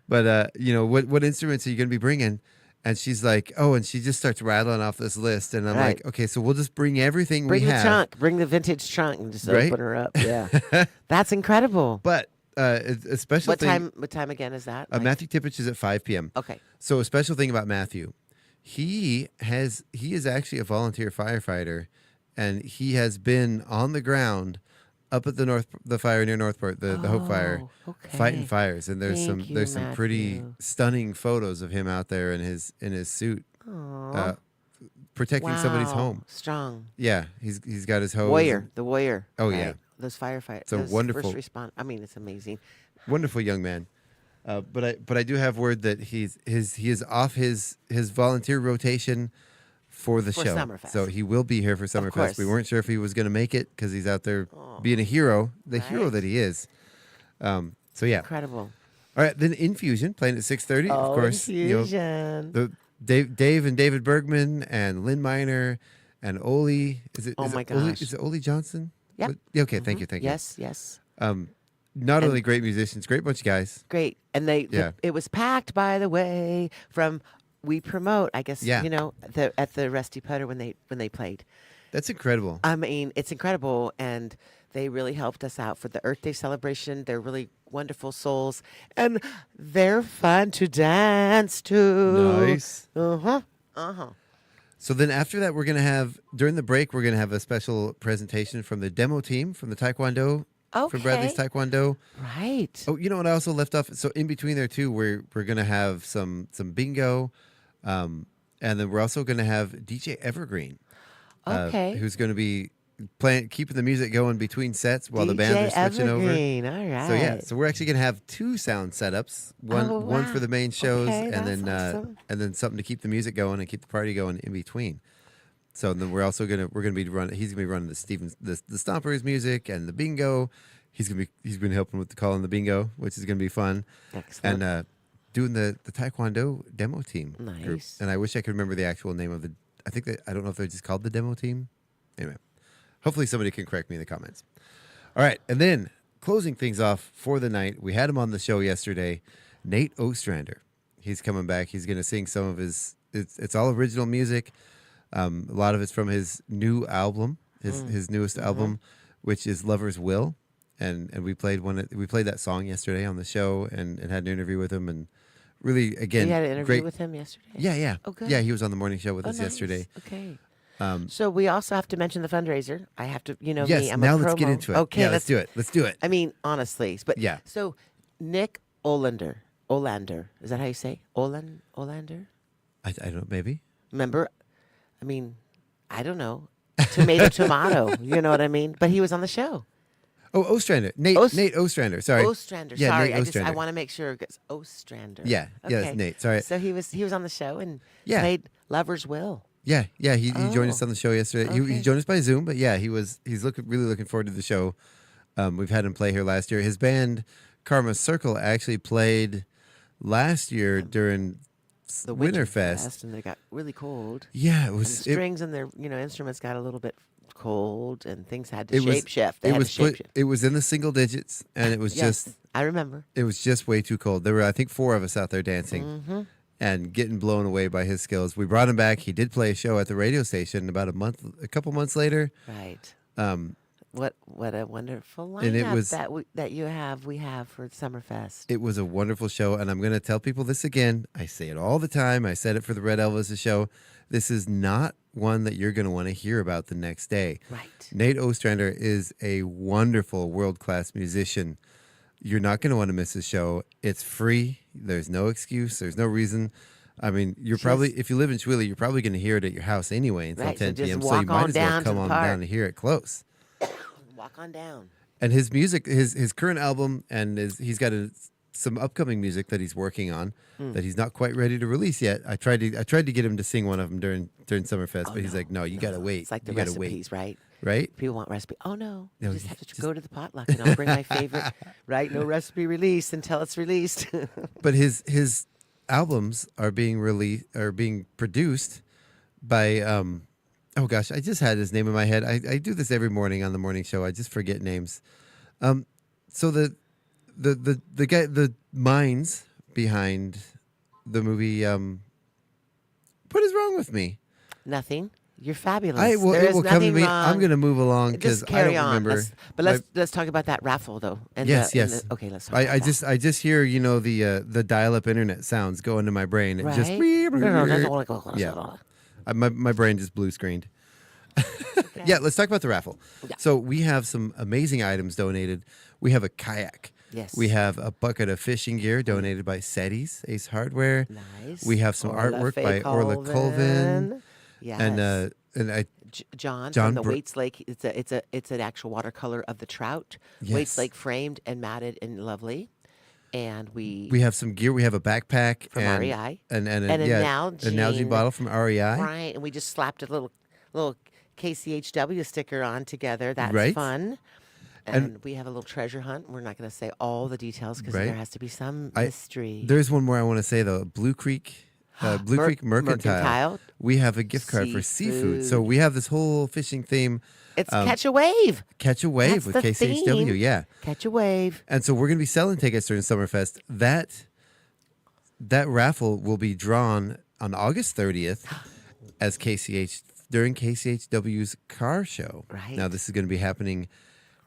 but what instruments are you going to be bringing? And she's like, oh, and she just starts rattling off this list, and I'm Right. like, okay, so we'll just bring everything Bring we the have. trunk. Bring the vintage trunk and just Right? open her up. Yeah. That's incredible. But a special What thing. time again is that? Matthew Tippich is at 5 p.m. Okay. So a special thing about Matthew, he is actually a volunteer firefighter, and he has been on the ground up at the fire near Northport, the Hope Fire, okay. fighting fires. And there's Thank you, there's some pretty Matthew. stunning photos of him out there in his suit, Aw. protecting somebody's Wow. home. Strong. Yeah, he's got his hose. Warrior. The warrior. Oh, right? yeah. Those firefighters. So those wonderful. First respond. I mean, it's amazing. Wonderful young man. But I do have word that he is off his volunteer rotation for the For show. Summerfest. So he will be here for Summerfest. course. We weren't sure if he was going to make it because he's out there being a hero, the hero Right. that he is. So yeah. Incredible. All right, then Infusion playing at 6:30. Oh, Of course, Infusion. the Dave and David Bergman and Lynn Miner and Oli. Is it? Oh is my it Oli, gosh. is it Oli Johnson? Yep. Yeah, okay, thank you. Yes, yes. Not only great musicians, great bunch of guys. Great. And Yeah. it was packed, by the way, from we promote. I guess Yeah. at the Rusty Putter when they played. That's incredible. I mean, it's incredible, and they really helped us out for the Earth Day celebration. They're really wonderful souls, and they're fun to dance to. Nice. Uh-huh. So then after that, we're going to have, during the break, we're going to have a special presentation from the demo team from the Taekwondo, from Bradley's Okay. Taekwondo. Right. Oh, you know what I also left off? So in between there too, we're going to have some bingo, and then we're also going to have DJ Evergreen, Okay. who's going to be keeping the music going between sets while the bands are switching over. Evergreen. All right. So yeah, so we're actually going to have 2 sound setups, one for the main shows, Okay, and then that's awesome. and then something to keep the music going and keep the party going in between. So then we're gonna be running. He's gonna be running the Stompers music and the bingo. He's been helping with the call in the bingo, which is gonna be fun. Excellent. And doing the Taekwondo demo team group. Nice. And I wish I could remember the actual name of the. I don't know if they're just called the demo team. Anyway, hopefully somebody can correct me in the comments. All right, and then closing things off for the night, we had him on the show yesterday, Nate Ostrander. He's coming back. He's going to sing some of his. It's all original music. A lot of it's from his new album, his newest album, which is Lover's Will, and we played that song yesterday on the show and had an interview with him, and really again, You had an interview great. with him yesterday? Yeah. Oh, good. Yeah, he was on the morning show with Oh, us nice. yesterday. Okay. So we also have to mention the fundraiser. I have to, Yes, me. I'm now a let's get promo. into it. Okay, Yeah, let's do it. Let's do it. I mean, honestly, but Yeah. So Nick Olander, is that how you say Olander? I don't know, maybe. Remember? I mean, I don't know. Tomato. You know what I mean? But he was on the show. Oh, Ostrander. Nate Ostrander. Sorry. Ostrander. Yeah, Sorry, Nate I Ostrander. want to make sure it's Ostrander. Yeah, it's Nate. Sorry. So he was on the show and Yeah. played Lover's Will. Yeah. He joined us Oh, on the show yesterday. He okay. joined us by Zoom, but yeah, he's really looking forward to the show. We've had him play here last year. His band Karma Circle actually played last year during The Winterfest. and they got really cold. Yeah, it And was. the strings and their instruments got a little bit cold, and things had to It was- shape shift. They had to shape shift. It was in the single digits, and it was Yes, just I remember. it was just way too cold. There were, I think, 4 of us out there dancing Mm-hmm. and getting blown away by his skills. We brought him back. He did play a show at the radio station about a couple months later. Right. Um, What a wonderful And it lineup was- that we have for Summerfest. It was a wonderful show, and I'm going to tell people this again. I say it all the time. I said it for the Red Elvis show. This is not one that you're going to want to hear about the next day. Right. Nate Ostrander is a wonderful world-class musician. You're not going to want to miss his show. It's free. There's no excuse. There's no reason. I mean, if you live in Schuyler, you're probably going to hear it at your house anyway until Right, so 10 just p.m. So walk you might on as well down to come the on park. down to hear it close. Walk on down. And his music, his current album, and he's got some upcoming music that he's working on that he's not quite ready to release yet. I tried to get him to sing one of them during Summerfest, but he's like, no, you got to wait. It's like the you got to wait. recipes, right? Right? People want recipe. Oh no, No, you just have to go to the potluck and I'll bring my favorite. Right? No recipe release until it's released. But his albums are being produced by oh gosh, I just had his name in my head. I do this every morning on the morning show. I just forget names. So the guy, the minds behind the movie what is wrong with me? Nothing. You're fabulous. It will come to nothing me. wrong. I'm going to move along because Just I carry don't on. remember. Let's talk about that raffle though. And Yes. okay, let's talk about I that. just hear the dial-up internet sounds go into my brain. It just Right? yeah. My brain just blue screened. Yeah, let's talk about the raffle. Yeah. So we have some amazing items donated. We have a kayak. Yes. We have a bucket of fishing gear donated by SETI's Ace Hardware. Nice. We have some artwork by Orla Colvin. Yes. And I John John from the Br- Waits Lake. It's an actual watercolor of the trout. Yes. Waits Lake framed and matted and lovely. And we have some gear. We have a backpack From and REI. and And a a Nalgene bottle from REI. right, and we just slapped a little KCHW sticker on together. That's Right. fun. And- And we have a little treasure hunt. We're not going to say all the details because Right. there has to be some I- mystery. There's one more I want to say though. Blue Creek Mercantile. We have a gift card for seafood. So Seafood. we have this whole fishing theme. It's catch a wave. Catch a wave That's with the KCHW. theme. Yeah. Catch a wave. And so we're going to be selling tickets during Summerfest. That raffle will be drawn on August 30th as during KCHW's car show. Right. Now, this is going to be happening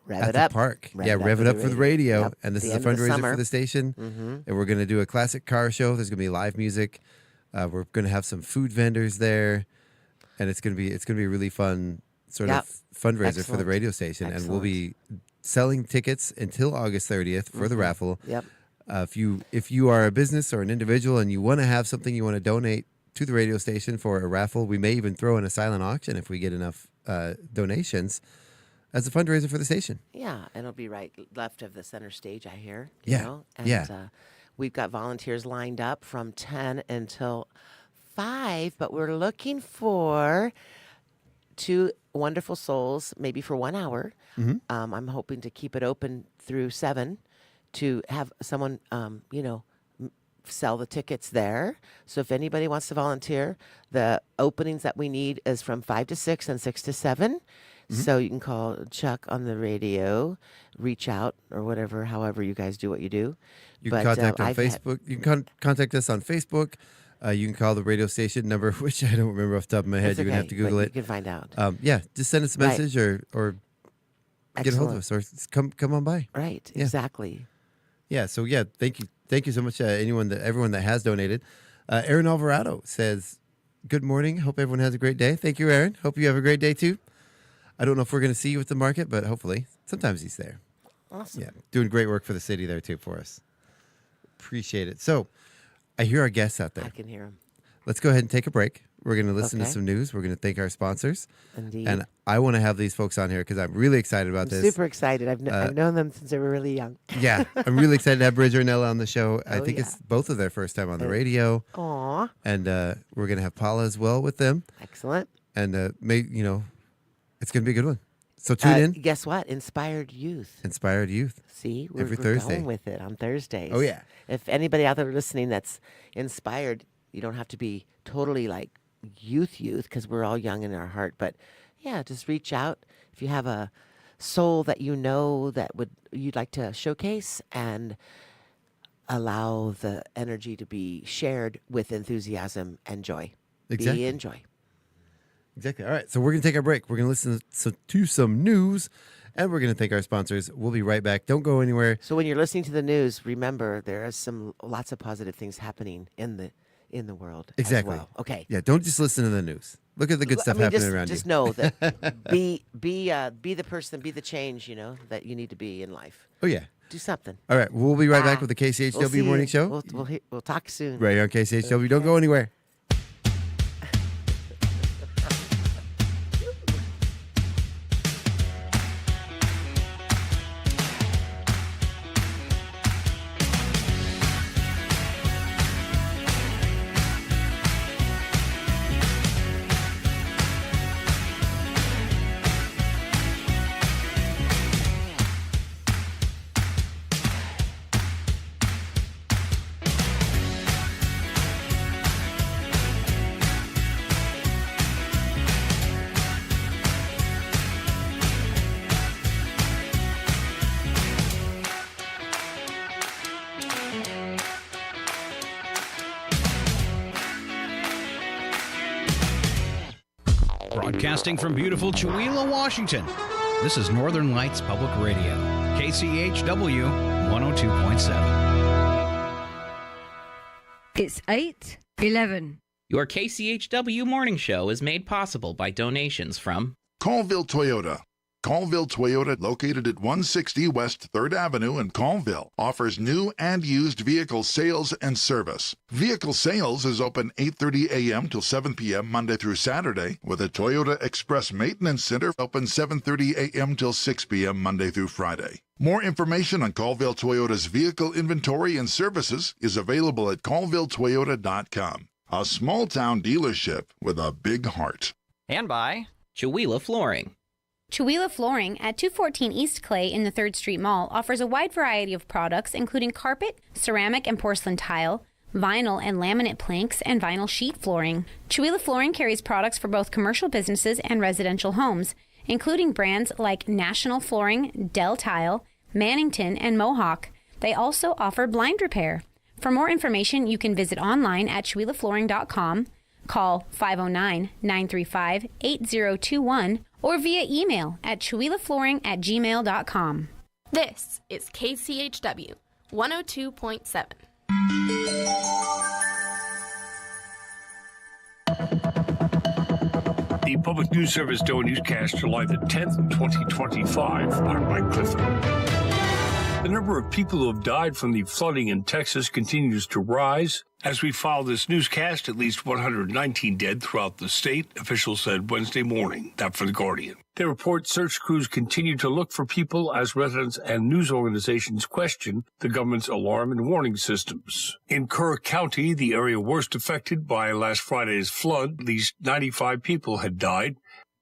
Rev at it the up. park. Rev Rev it up for the radio. Yep. And this The is a end of the fundraiser summer. for the station. And we're going to do a classic car show. There's going to be live music. We're going to have some food vendors there. And it's going to be a really fun sort of fundraiser for the Excellent. radio station. And we'll Excellent. be selling tickets until August 30th for the raffle. Yep. If you are a business or an individual and you want to have something you want to donate to the radio station for a raffle, we may even throw in a silent auction if we get enough donations as a fundraiser for the station. Yeah, and it'll be right left of the center stage, I hear. Yeah, You know? And, yeah. We've got volunteers lined up from 10 until 5, but we're looking for 2 wonderful souls, maybe for 1 hour. I'm hoping to keep it open through 7 to have someone, sell the tickets there. So if anybody wants to volunteer, the openings that we need is from 5 to 6 and 6 to 7. So you can call Chuck on the radio, reach out or whatever, however you guys do what you do. You can contact on Facebook. You can contact us on Facebook. You can call the radio station number, which I don't remember off the top of my head. You're going to have to Google it. You can find out. Just send us a Right. message or get a hold of us or come on by. Right, Yeah. exactly. Yeah. So thank you so much, everyone that has donated. Aaron Alvarado says, "Good morning. Hope everyone has a great day." Thank you, Aaron. Hope you have a great day too. I don't know if we're going to see you at the market, but hopefully, sometimes he's there. Awesome. Yeah, doing great work for the city there too for us. Appreciate it. So, I hear our guests out I there. can hear him. Let's go ahead and take a break. We're going to listen to Okay. some news. We're going to thank our sponsors. Indeed. And I want to have these folks on here because I'm really excited about I'm this. super excited. I've known them since they were really young. Yeah, I'm really excited to have Bridger and Ella on the show. I Oh, think yeah. it's both of their first time on the radio. Aw, And we're going to have Paula as well with them. excellent. And it's going to be a good one. So tune in. Guess what? Inspired Youth. Inspired Youth. See, Every we're Thursday. going with it on Thursdays. Oh, yeah. If anybody out there listening that's inspired, you don't have to be totally like youth, because we're all young in our heart. But yeah, just reach out if you have a soul that you know that you'd like to showcase and allow the energy to be shared with enthusiasm and joy. Exactly. Be in joy. Exactly. All right. So we're going to take our break. We're going to listen to some news, and we're going to thank our sponsors. We'll be right back. Don't go anywhere. So when you're listening to the news, remember there is lots of positive things happening in the world. Exactly. As well. Okay. Yeah. Don't just listen to the news. Look at the good stuff happening around just you. know that be the person, be the change, that you need to be in life. Oh, yeah. Do something. All right. We'll be right back with the We'll KCHW see Morning you. Show. We'll talk soon. Right here on KCHW. Don't go anywhere. Broadcasting from beautiful Chewelah, Washington. This is Northern Lights Public Radio, KCHW 102.7. It's 8:11. Your KCHW Morning Show is made possible by donations from Colville Toyota. Colville Toyota, located at 160 West 3rd Avenue in Colville, offers new and used vehicle sales and service. Vehicle sales is open 8:30 a.m. till 7 p.m. Monday through Saturday, with a Toyota Express Maintenance Center open 7:30 a.m. till 6 p.m. Monday through Friday. More information on Colville Toyota's vehicle inventory and services is available at colvilletoyota.com. A small-town dealership with a big heart. and by Chewelah Flooring. Chewelah Flooring at 214 East Clay in the 3rd Street Mall offers a wide variety of products including carpet, ceramic and porcelain tile, vinyl and laminate planks, and vinyl sheet flooring. Chewelah Flooring carries products for both commercial businesses and residential homes, including brands like National Flooring, Del Tile, Mannington, and Mohawk. They also offer blind repair. For more information, you can visit online at ChewilaFlooring.com, call 509-935-8021, or via email at ChewilaFlooring@gmail.com. This is KCHW 102.7. The Public News Service DOE Newscast, July the 10th, 2025. I'm Mike Clifford. The number of people who have died from the flooding in Texas continues to rise. As we file this newscast, at least 119 dead throughout the state, officials said Wednesday morning. That for The Guardian. They report search crews continue to look for people as residents and news organizations question the government's alarm and warning systems. In Kerr County, the area worst affected by last Friday's flood, at least 95 people had died.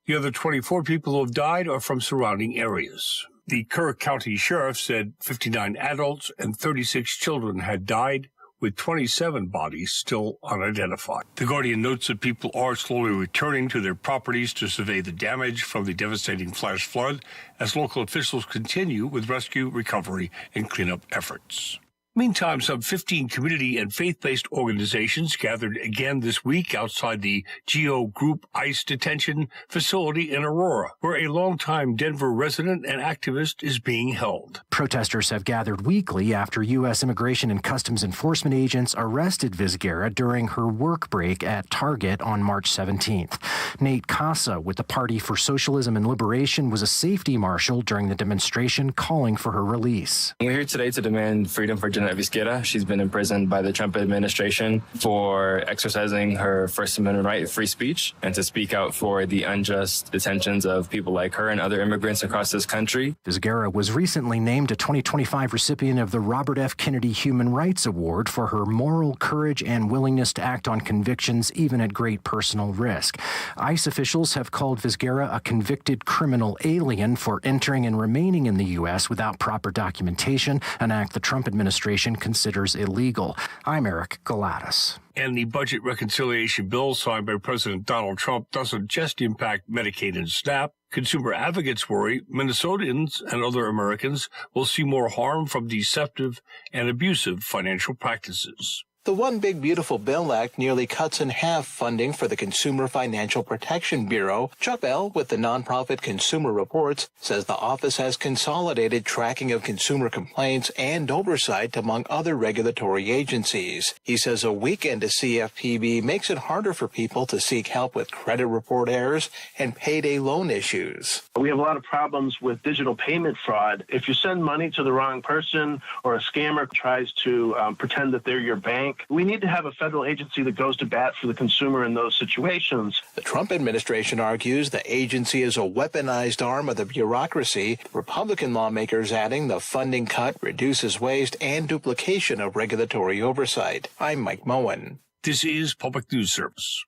The other 24 people who have died are from surrounding areas. The Kerr County Sheriff said 59 adults and 36 children had died, with 27 bodies still unidentified. The Guardian notes that people are slowly returning to their properties to survey the damage from the devastating flash flood as local officials continue with rescue, recovery, and cleanup efforts. Meantime, some 15 community and faith-based organizations gathered again this week outside the Geo Group ICE detention facility in Aurora, where a longtime Denver resident and activist is being held. Protesters have gathered weekly after U.S. Immigration and Customs Enforcement agents arrested Vizgera during her work break at Target on March 17th. Nate Casa with the Party for Socialism and Liberation was a safety marshal during the demonstration calling for her release. We're here today to demand freedom for Gina Vizquera. She's been imprisoned by the Trump administration for exercising her First Amendment right of free speech and to speak out for the unjust detentions of people like her and other immigrants across this country. Vizquera was recently named a 2025 recipient of the Robert F. Kennedy Human Rights Award for her moral courage and willingness to act on convictions even at great personal risk. ICE officials have called Vizquera a convicted criminal alien for entering and remaining in the U.S. without proper documentation, an act the Trump administration considers illegal. I'm Eric Galatis. And the budget reconciliation bill signed by President Donald Trump doesn't just impact Medicaid and SNAP. Consumer advocates worry Minnesotans and other Americans will see more harm from deceptive and abusive financial practices. The One Big Beautiful Bill Act nearly cuts in half funding for the Consumer Financial Protection Bureau. Chuck Bell with the nonprofit Consumer Reports says the office has consolidated tracking of consumer complaints and oversight among other regulatory agencies. He says a weak end to CFPB makes it harder for people to seek help with credit report errors and payday loan issues. We have a lot of problems with digital payment fraud. If you send money to the wrong person or a scammer tries to pretend that they're your bank, we need to have a federal agency that goes to bat for the consumer in those situations. The Trump administration argues the agency is a weaponized arm of the bureaucracy. Republican lawmakers adding the funding cut reduces waste and duplication of regulatory oversight. I'm Mike Moen. This is Public News Service.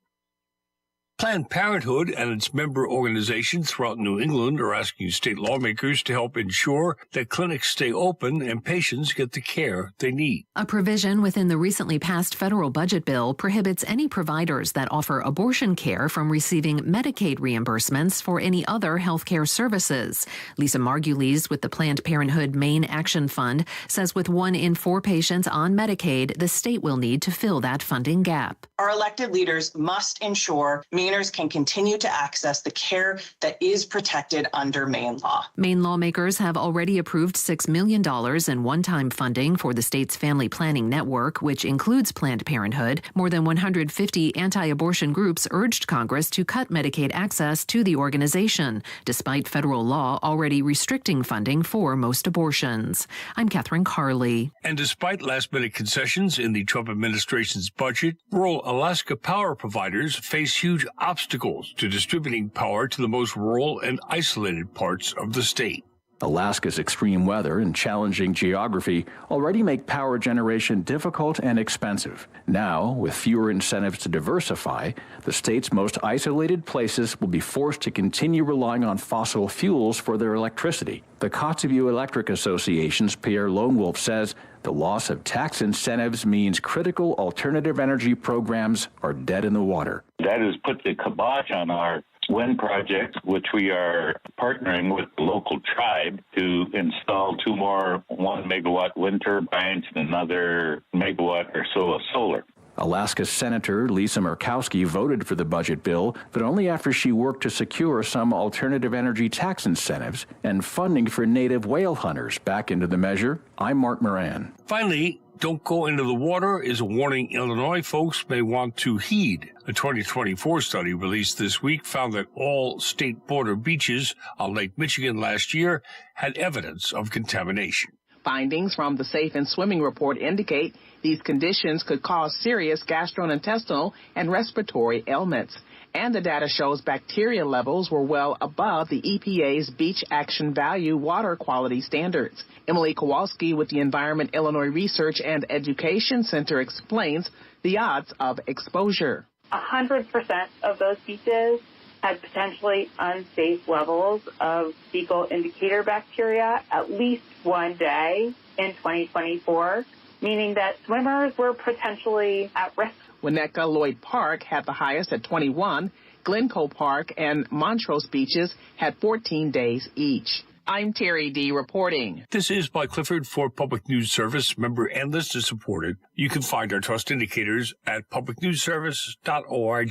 Planned Parenthood and its member organizations throughout New England are asking state lawmakers to help ensure that clinics stay open and patients get the care they need. A provision within the recently passed federal budget bill prohibits any providers that offer abortion care from receiving Medicaid reimbursements for any other health care services. Lisa Margulies with the Planned Parenthood Maine Action Fund says with 1 in 4 patients on Medicaid, the state will need to fill that funding gap. Our elected leaders must ensure Mainers can continue to access the care that is protected under Maine law. Maine lawmakers have already approved $6 million in one-time funding for the state's family planning network, which includes Planned Parenthood. More than 150 anti-abortion groups urged Congress to cut Medicaid access to the organization, despite federal law already restricting funding for most abortions. I'm Catherine Carley. And despite last-minute concessions in the Trump administration's budget, rural Alaska power providers face huge obstacles to distributing power to the most rural and isolated parts of the state. Alaska's extreme weather and challenging geography already make power generation difficult and expensive. Now, with fewer incentives to diversify, the state's most isolated places will be forced to continue relying on fossil fuels for their electricity. The Kotzebue Electric Association's Pierre Lone Wolf says the loss of tax incentives means critical alternative energy programs are dead in the water. That has put the kibosh on our wind project, which we are partnering with the local tribe to install 2 more 1-megawatt wind turbines and another megawatt or so of solar. Alaska Senator Lisa Murkowski voted for the budget bill, but only after she worked to secure some alternative energy tax incentives and funding for native whale hunters back into the measure. I'm Mark Moran. Finally, don't go into the water is a warning Illinois folks may want to heed. A 2024 study released this week found that all state border beaches on Lake Michigan last year had evidence of contamination. Findings from the Safe and Swimming Report indicate these conditions could cause serious gastrointestinal and respiratory ailments. And the data shows bacteria levels were well above the EPA's Beach Action Value water quality standards. Emily Kowalski with the Environment Illinois Research and Education Center explains the odds of exposure. 100% of those beaches had potentially unsafe levels of fecal indicator bacteria at least one day in 2024, meaning that swimmers were potentially at risk. Winnetka Lloyd Park had the highest at 21. Glencoe Park and Montrose beaches had 14 days each. I'm Terry D. reporting. This is Mike Clifford for Public News Service, member and listener supported. You can find our trust indicators at publicnewsservice.org.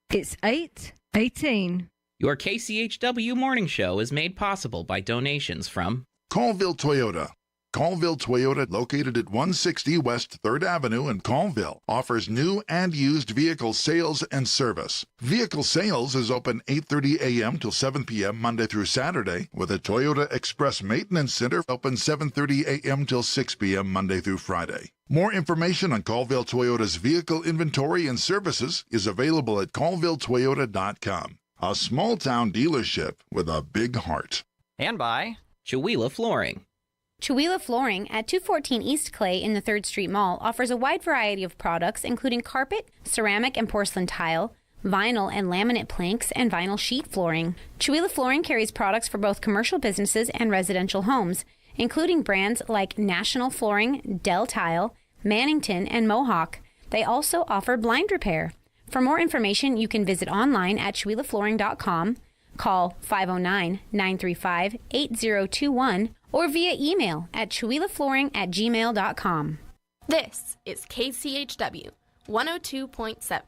It's 8:18. Your KCHW Morning Show is made possible by donations from Colville Toyota. Colville Toyota, located at 160 West 3rd Avenue in Colville, offers new and used vehicle sales and service. Vehicle sales is open 8:30 a.m. till 7 p.m. Monday through Saturday, with a Toyota Express Maintenance Center open 7:30 a.m. till 6 p.m. Monday through Friday. More information on Colville Toyota's vehicle inventory and services is available at colvilletoyota.com. A small-town dealership with a big heart. and by Chihuahua Flooring. Chihuahua Flooring at 214 East Clay in the 3rd Street Mall offers a wide variety of products including carpet, ceramic and porcelain tile, vinyl and laminate planks, and vinyl sheet flooring. Chihuahua Flooring carries products for both commercial businesses and residential homes, including brands like National Flooring, Del Tile, Mannington, and Mohawk. They also offer blind repair. For more information, you can visit online at chihuahuaflooring.com, call 509-935-8021, or via email at chihuahuaflooring@gmail.com. This is KCHW 102.7.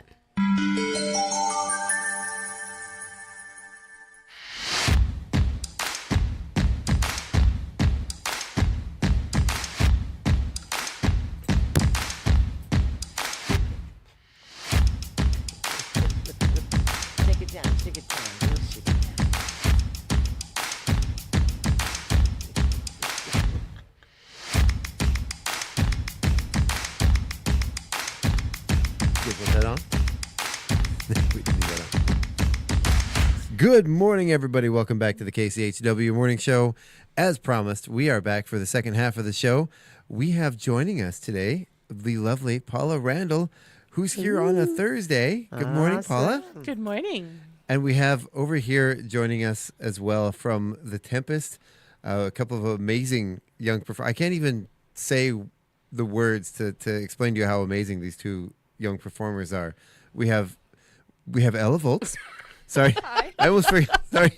Take it down, take it down, real shake it down. Put that on. We didn't leave that on. Good morning, everybody. Welcome back to the KCHW Morning Show. As promised, we are back for the second half of the show. We have joining us today the lovely Paula Randall, who's here on a Thursday. Good morning, Paula. Good morning. And we have over here joining us as well from The Tempest, a couple of amazing young performers. I can't even say the words to explain to you how amazing these two young performers are. We have Ella Volz. Sorry, I almost forgot. Sorry.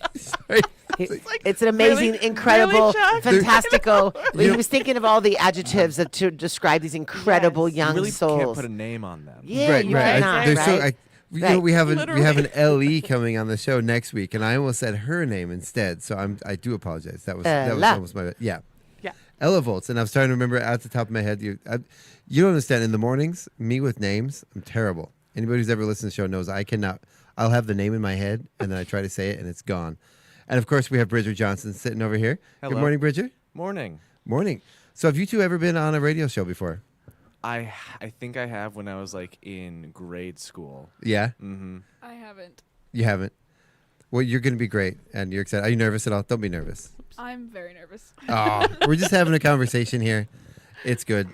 It's an amazing, really, incredible, really fantastical. He was thinking of all the adjectives to describe these incredible young You really souls. can't put a name on them. Yeah, right, you right. cannot, They're right? You know, we have an LE coming on the show next week, and I almost said her name instead. So I do apologize. That was almost my yeah. Ella Volz, and I was trying to remember at the top of my head. You don't understand. In the mornings, me with names, I'm terrible. Anybody who's ever listened to the show knows I cannot. I'll have the name in my head, and then I try to say it, and it's gone. And of course, we have Bridger Johnson sitting over here. Hello. Good morning, Bridger. Morning. Morning. So, have you two ever been on a radio show before? I think I have when I was like in grade school. Yeah. Mm-hmm. I haven't. You haven't. Well, you're going to be great, and you're excited. Are you nervous at all? Don't be nervous. I'm very nervous. Oh, we're just having a conversation here. It's good.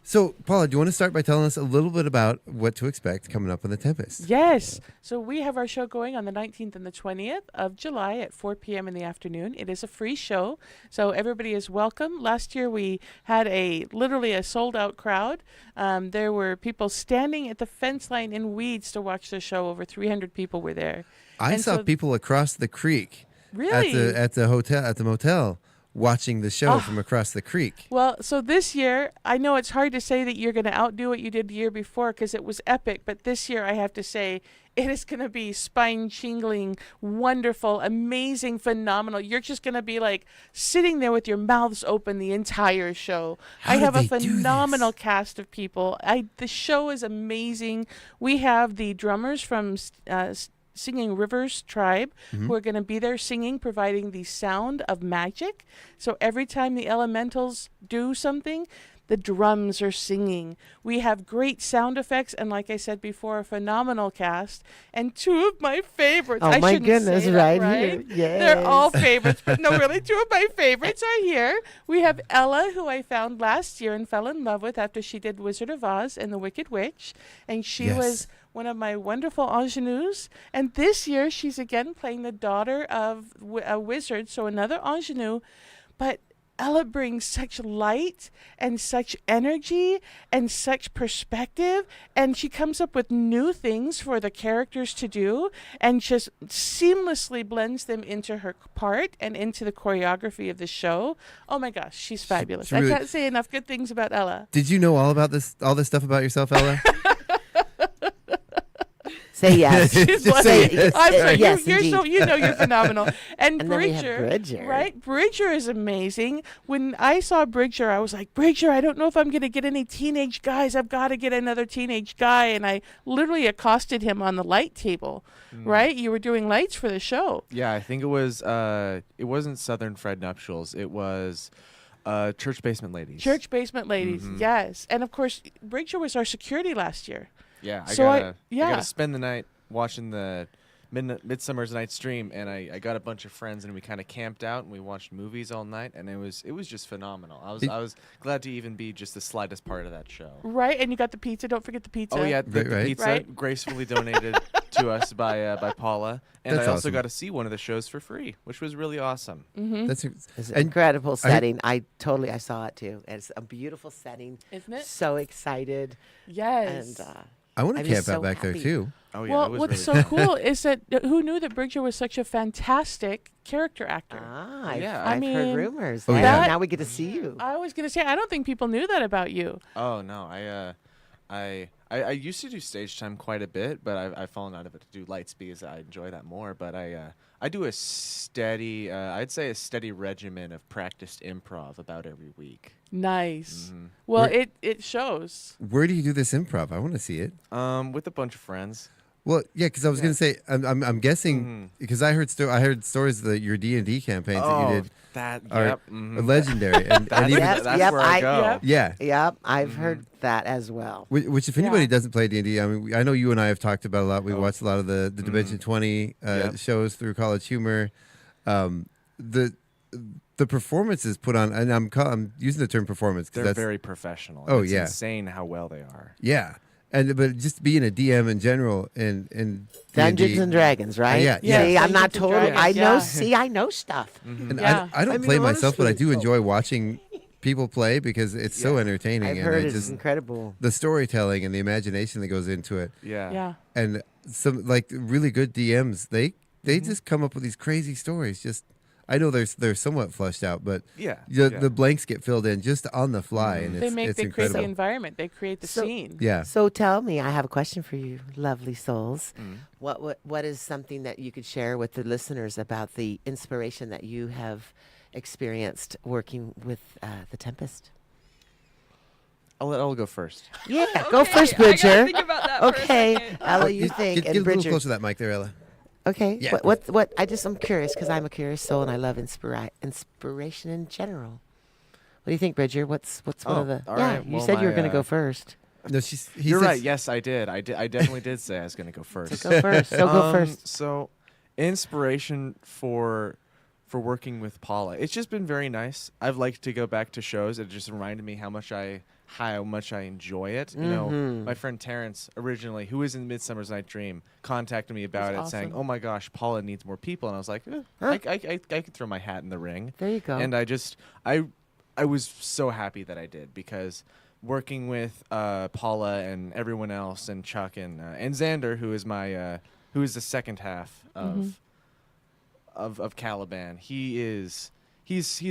So, Paula, do you want to start by telling us a little bit about what to expect coming up on The Tempest? Yes. So we have our show going on the 19th and the 20th of July at 4 p.m. in the afternoon. It is a free show, so everybody is welcome. Last year we had literally a sold-out crowd. There were people standing at the fence line in weeds to watch the show. Over 300 people were there. I saw people across the creek Really? at the motel watching the show from across the creek. Well, so this year, I know it's hard to say that you're going to outdo what you did the year before because it was epic, but this year I have to say it is going to be spine-tingling, wonderful, amazing, phenomenal. You're just going to be like sitting there with your mouths open the entire show. I have a phenomenal cast of people. The show is amazing. We have the drummers from Singing Rivers Tribe who are going to be there singing, providing the sound of magic. So every time the elementals do something, the drums are singing. We have great sound effects, and like I said before, a phenomenal cast. And two of my favorites. Oh, I my shouldn't goodness, say right that, here. right? Yes. They're all favorites, but no, really, two of my favorites are here. We have Ella, who I found last year and fell in love with after she did Wizard of Oz and The Wicked Witch. And she was one of my wonderful ingenues. And this year, she's again playing the daughter of a wizard, so another ingenue. But Ella brings such light and such energy and such perspective, and she comes up with new things for the characters to do and just seamlessly blends them into her part and into the choreography of the show. Oh my gosh, she's fabulous. I can't say enough good things about Ella. Did you know all this stuff about yourself, Ella? Say yes. Say yes. I'm sorry. Yes, you're so indeed. you're phenomenal. And then we have Bridger, Bridger. right? Bridger is amazing. When I saw Bridger, I was like, Bridger, I don't know if I'm going to get any teenage guys. I've got to get another teenage guy. And I literally accosted him on the light table, right? You were doing lights for the show. Yeah, I think it wasn't Southern Fried Nuptials. It was Church Basement Ladies. Church Basement Ladies, yes. And of course, Bridger was our security last year. Yeah, I So got to spend the night watching the Midsummer's Night's Dream, and I got a bunch of friends, and we kind of camped out, and we watched movies all night, and it was just phenomenal. I was glad to even be just the slightest part of that show. Right, and you got the pizza. Don't forget the pizza. Oh yeah, the pizza Right? gracefully donated to us by Paula, and That's I also awesome. got to see one of the shows for free, which was really awesome. That's It's an incredible setting. I saw it too. It's a beautiful setting. Isn't it? So excited. Yes. And I want to I'm camp just out so back there happy. too. Oh yeah, Well, it was what's really so cool is that who knew that Bridger was such a fantastic character actor? I've mean, heard rumors. Oh, and yeah. now we get to see you. I was going to say, I don't think people knew that about you. Oh no, I used to do stage time quite a bit, but I've fallen out of it to do lights because I enjoy that more. But I do a steady, I'd say a steady regimen of practiced improv about every week. Nice. Well, it shows. Where do you do this improv? I want to see it. With a bunch of friends. Well, yeah, because I was going to say, I'm guessing because I heard stories that your D&D campaigns that you did are legendary, and even that's where I go. Yep, I've heard that as well. Which, if anybody doesn't play D&D, I mean, I know you and I have talked about a lot. We watched a lot of the Dimension 20 shows through College Humor. The performances put on, and I'm using the term performance because They're that's very professional. Oh It's yeah, insane how well they are. Yeah. But just being a DM in general and Dungeons D&D, and Dragons, right? Yeah. See, I'm not Dungeons and total. Dragons, I know. yeah. See, I know stuff. And I don't play myself, but I do enjoy watching people play because it's so entertaining. I've and heard I it's just, incredible. The storytelling and the imagination that goes into it. Yeah. And some like really good DMs, they just come up with these crazy stories. Just I know they're somewhat fleshed out, but the blanks get filled in just on the fly, and They it's create incredible. the environment. They create the scene. Yeah. So tell me, I have a question for you, lovely souls. What is something that you could share with the listeners about the inspiration that you have experienced working with The Tempest? I'll let Ella go first. Yeah, go first, Bridger. I gotta think about that for a Okay, second. Ella, you think, Get and a little Bridger. closer to that mic there, Ella. Okay. Yeah. What? I'm curious because I'm a curious soul and I love inspiration in general. What do you think, Bridger? What's one of the? all Yeah, right. you Well, said you were my, going to go first. No, You're right. Yes, I did. I definitely did say I was going to go first. So go first. Go first. So, inspiration for working with Paula. It's just been very nice. I've liked to go back to shows. It just reminded me how much I how much I enjoy it. You know, my friend Terrence, originally, who was in Midsummer's Night Dream, contacted me about it, saying, "Oh my gosh, Paula needs more people." And I was like, I could throw my hat in the ring. There you go. And I was so happy that I did, because working with Paula and everyone else, and Chuck and Xander, who is my who is the second half of Caliban. He's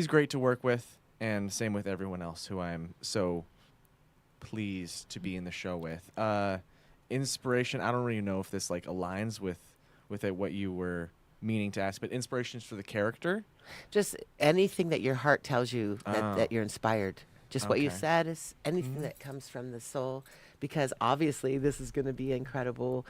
great to work with, and same with everyone else who I'm so pleased to be in the show with. Inspiration, I don't really know if this like aligns with what you were meaning to ask, but inspirations for the character. Just anything that your heart tells you that you're inspired. Just what you Okay. said is anything that comes from the soul, because obviously this is going to be incredible.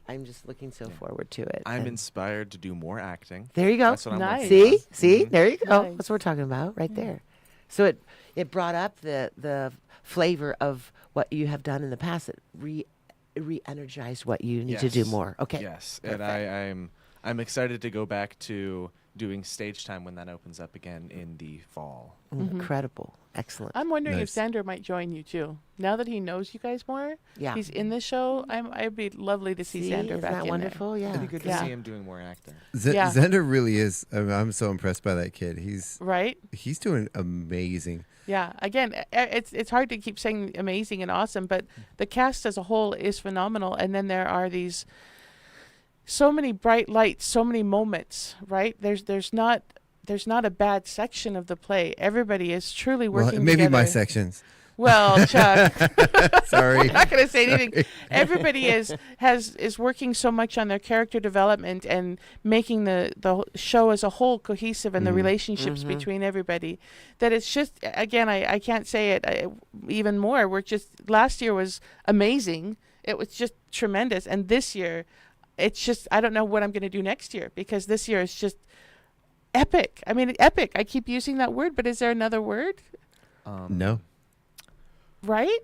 I'm just looking so forward to it. I'm And inspired to do more acting. there you go. That's what I'm Nice. working on. See, there you go. Nice. That's what we're talking about right there. So it brought up the flavor of what you have done in the past. It re-energized what you need to do Yes. more. Okay. Yes, and I'm excited to go back to doing stage time when that opens up again in the fall. Incredible. Excellent. I'm wondering Nice. if Xander might join you too. Now that he knows you guys more, Yeah. he's in the show. I'd be lovely to see Xander isn't back that in wonderful? Yeah. It'd be good to Yeah. see him doing more acting. Yeah. Xander really is. I'm so impressed by that kid. there. Right? He's doing amazing. Yeah. Again, it's hard to keep saying amazing and awesome, but the cast as a whole is phenomenal. And then there are these so many bright lights, so many moments. Right? There's not a bad section of the play. Everybody is truly working Well, maybe together. my sections. Well, Chuck. Sorry. I'm not going to say anything. Sorry. Everybody is working so much on their character development and making the show as a whole cohesive, and the relationships between everybody, that it's just, again, I can't say it even more. Last year was amazing. It was just tremendous. And this year, it's just, I don't know what I'm going to do next year, because this year is just epic. I mean, epic. I keep using that word, but is there another word? No. Right?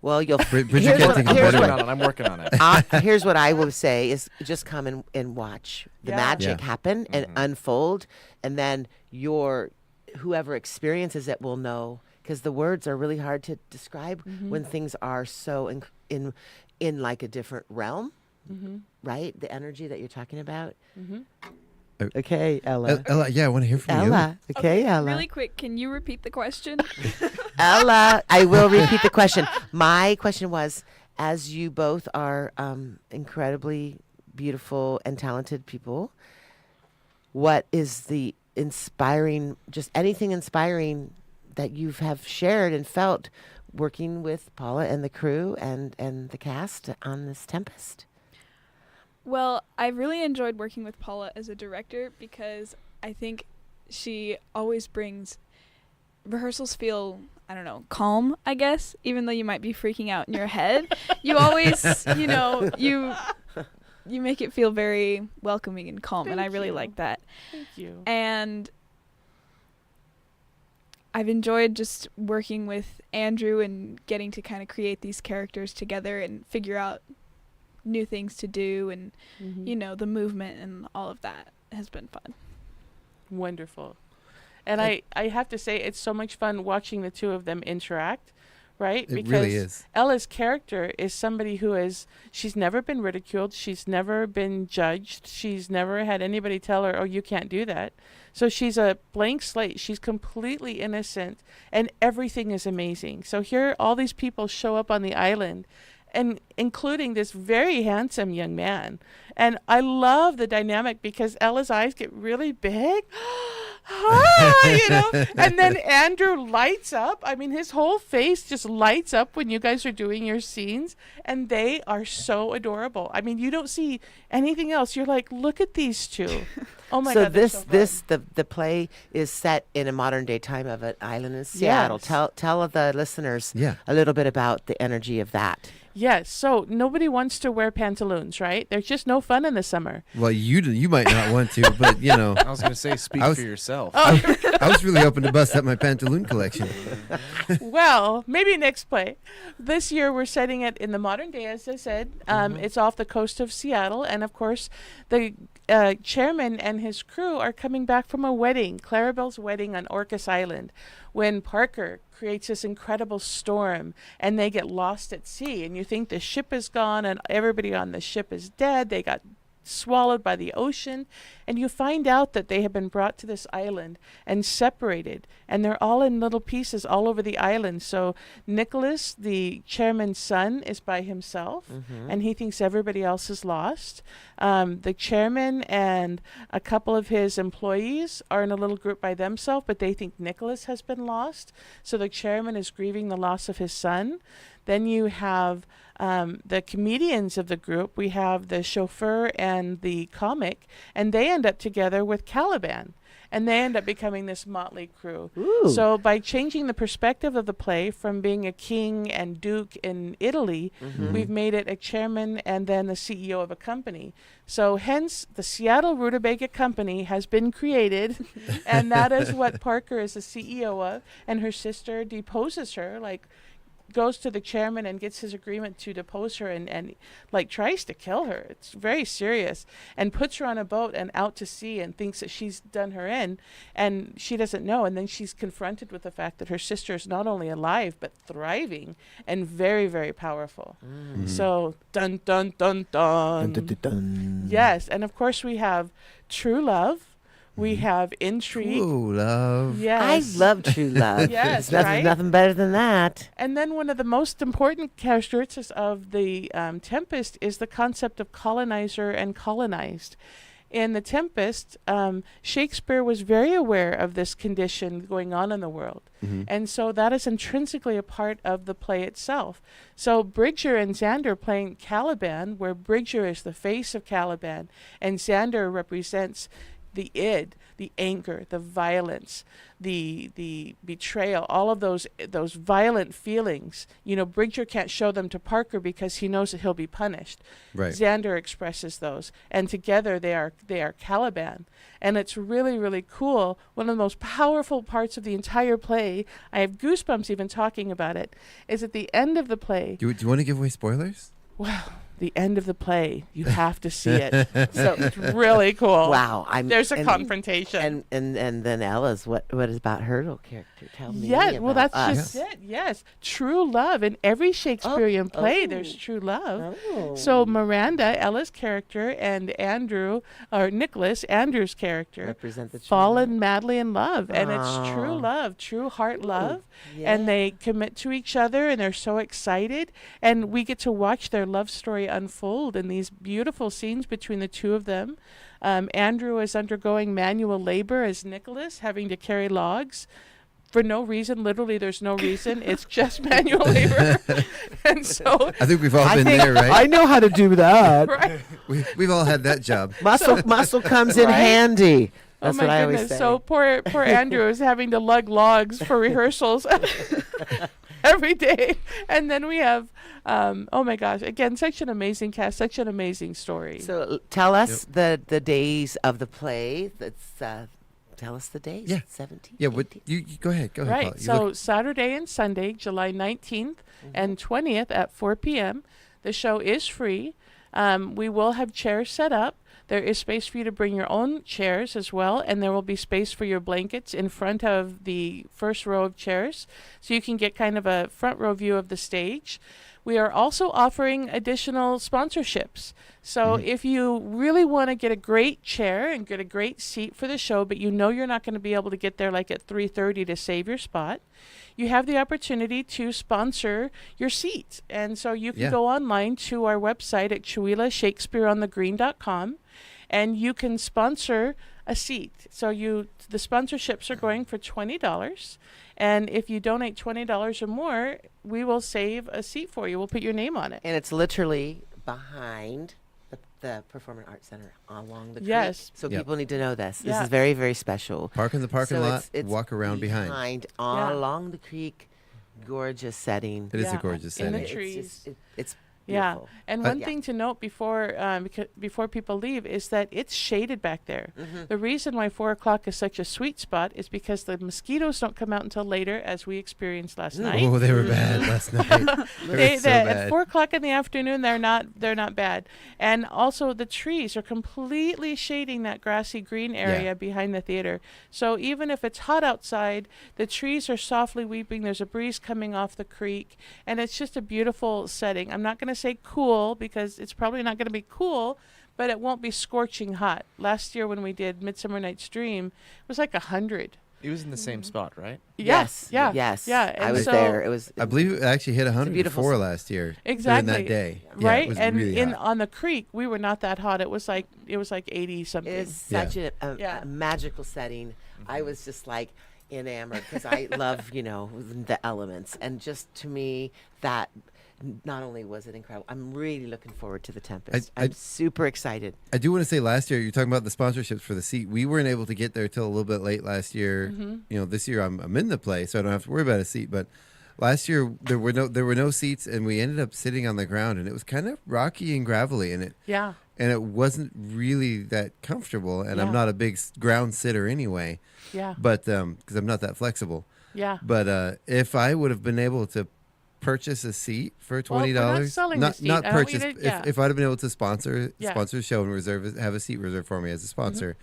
Well, you'll. Bridget here's can't what- think of here's better. what- I'm working on it. Here's what I will say is just come and watch the Yeah. magic Yeah. happen and unfold, and then whoever experiences it will know, because the words are really hard to describe when things are so in like a different realm, right? The energy that you're talking about. Okay, Ella. Ella, yeah, I want to hear from Ella. Okay, Ella. Really quick, can you repeat the question? Ella, I will repeat the question. My question was, as you both are incredibly beautiful and talented people, what is the inspiring, just anything inspiring that you have shared and felt working with Paula and the crew and the cast on this Tempest? Well, I really enjoyed working with Paula as a director, because I think she always brings rehearsals feel, I don't know, calm, I guess, even though you might be freaking out in your head. You always, you make it feel very welcoming and calm, and I really like that. Thank you. And I've enjoyed just working with Andrew and getting to kind of create these characters together and figure out new things to do, and the movement and all of that has been fun. Wonderful. And I have to say, it's so much fun watching the two of them interact, right? It really is. Ella's character is somebody she's never been ridiculed. She's never been judged. She's never had anybody tell her, oh, you can't do that. So she's a blank slate. She's completely innocent, and everything is amazing. So here, all these people show up on the island, and including this very handsome young man. And I love the dynamic, because Ella's eyes get really big. And then Andrew lights up. I mean, his whole face just lights up when you guys are doing your scenes, and they are so adorable. I mean, you don't see anything else. You're like, look at these two. Oh my God. The play is set in a modern day time of an island in Seattle. Yes. Tell the listeners Yeah. a little bit about the energy of that. Yes, so nobody wants to wear pantaloons, right? There's just no fun in the summer. Well, you might not want to, but I was going to say, speak for yourself. I was really hoping to bust up my pantaloon collection. Well, maybe next play. This year we're setting it in the modern day, as I said. It's off the coast of Seattle, and of course, the chairman and his crew are coming back from a wedding, Clarabelle's wedding on Orcas Island, when Parker creates this incredible storm and they get lost at sea. And you think the ship is gone and everybody on the ship is dead. They got swallowed by the ocean, and you find out that they have been brought to this island and separated, and they're all in little pieces all over the island. So Nicholas, the chairman's son, is by himself, and he thinks everybody else is lost. The chairman and a couple of his employees are in a little group by themselves, but they think Nicholas has been lost. So the chairman is grieving the loss of his son. Then you have the comedians of the group. We have the chauffeur and the comic, and they end up together with Caliban, and they end up becoming this motley crew. Ooh. So by changing the perspective of the play from being a king and duke in Italy, we've made it a chairman and then the CEO of a company. So hence the Seattle Rutabaga Company has been created, and that is what Parker is the CEO of, and her sister deposes her, goes to the chairman and gets his agreement to depose her and tries to kill her. It's very serious, and puts her on a boat and out to sea and thinks that she's done her in, and she doesn't know. And then she's confronted with the fact that her sister is not only alive but thriving and very, very powerful. So dun dun dun dun. Dun, dun, dun, dun. Yes, and of course we have true love. We have intrigue. True love. Yes. I love true love. Yes, There's right? nothing better than that. And then one of the most important characteristics of the Tempest is the concept of colonizer and colonized. In the Tempest, Shakespeare was very aware of this condition going on in the world. And so that is intrinsically a part of the play itself. So Bridger and Xander playing Caliban, where Bridger is the face of Caliban, and Xander represents the id, the anger, the violence, the betrayal, all of those violent feelings. You know, Bridger can't show them to Parker because he knows that he'll be punished. Right. Xander expresses those, and together they are Caliban, and it's really, really cool. One of the most powerful parts of the entire play, I have goosebumps even talking about it, is at the end of the play. Do you want to give away spoilers? Wow. The end of the play, you have to see it. So it's really cool. Wow, there's a confrontation. And then Ella's, what is about her little character? Tell me. Yeah, well, that's about just it. Yes, true love. In every Shakespearean play, there's true love. So Miranda, Ella's character, and Nicholas, Andrew's character, represent the fallen madly in love, and it's true love, true heart love, and they commit to each other, and they're so excited, and we get to watch their love story unfold in these beautiful scenes between the two of them. Andrew is undergoing manual labor as Nicholas, having to carry logs for no reason. Literally, there's no reason. It's just manual labor. And so I think we've all been there, right? I know how to do that. Right. We've all had that job. Muscle comes in handy. That's what I always say. So poor Andrew is having to lug logs for rehearsals every day. And then we have, oh my gosh, again, such an amazing cast, such an amazing story. So tell us the days of the play. Tell us the days. Yeah. 17th. Yeah, you go ahead. Go ahead, Right. So Saturday and Sunday, July 19th and 20th at 4 p.m. The show is free. We will have chairs set up. There is space for you to bring your own chairs as well, and there will be space for your blankets in front of the first row of chairs, so you can get kind of a front row view of the stage. We are also offering additional sponsorships. So if you really want to get a great chair and get a great seat for the show, but you know you're not going to be able to get there like at 3:30 to save your spot, you have the opportunity to sponsor your seat. And so you can go online to our website at ChuilaShakespeareOnTheGreen.com, and you can sponsor a seat. So the sponsorships are going for $20. And if you donate $20 or more, we will save a seat for you. We'll put your name on it. And it's literally behind the Performing Arts Center along the creek. Yes. So people need to know this. This Yeah. is very, very special. Park in the parking lot, it's walk around behind. Along the creek, gorgeous setting. It is a gorgeous setting. In the trees. It's Yeah, Beautiful. and one thing to note before people leave is that it's shaded back there. The reason why 4 o'clock is such a sweet spot is because the mosquitoes don't come out until later, as we experienced last night. Oh, they were bad last night. They were so At bad. 4 o'clock in the afternoon, they're not bad. And also, the trees are completely shading that grassy green area behind the theater. So even if it's hot outside, the trees are softly weeping. There's a breeze coming off the creek, and it's just a beautiful setting. I'm not going to say cool because it's probably not going to be cool, but it won't be scorching hot. Last year when we did Midsummer Night's Dream, it was like 100. It was in the same spot, right? Yes. Yeah. Yes. Yeah. I And was so, there. It was. I believe it actually hit beautiful 104 last year. Exactly. During that day. Yeah, Right. it was And really hot. on the creek, we were not that hot. It was like 80 something. It's such a magical setting. I was just like enamored because I love, the elements. And just to me, that not only was it incredible, I'm really looking forward to the Tempest. I'm super excited. I do want to say last year, you're talking about the sponsorships for the seat. We weren't able to get there till a little bit late last year. This year I'm in the play, so I don't have to worry about a seat. But last year there were no seats, and we ended up sitting on the ground, and it was kind of rocky and gravelly, and it wasn't really that comfortable. And I'm not a big ground sitter anyway. Yeah. But because I'm not that flexible. Yeah. But if I would have been able to purchase a seat for $20, Well, we're not selling the seat. not I don't purchase. need it, If I'd have been able to sponsor the show and have a seat reserved for me as a sponsor,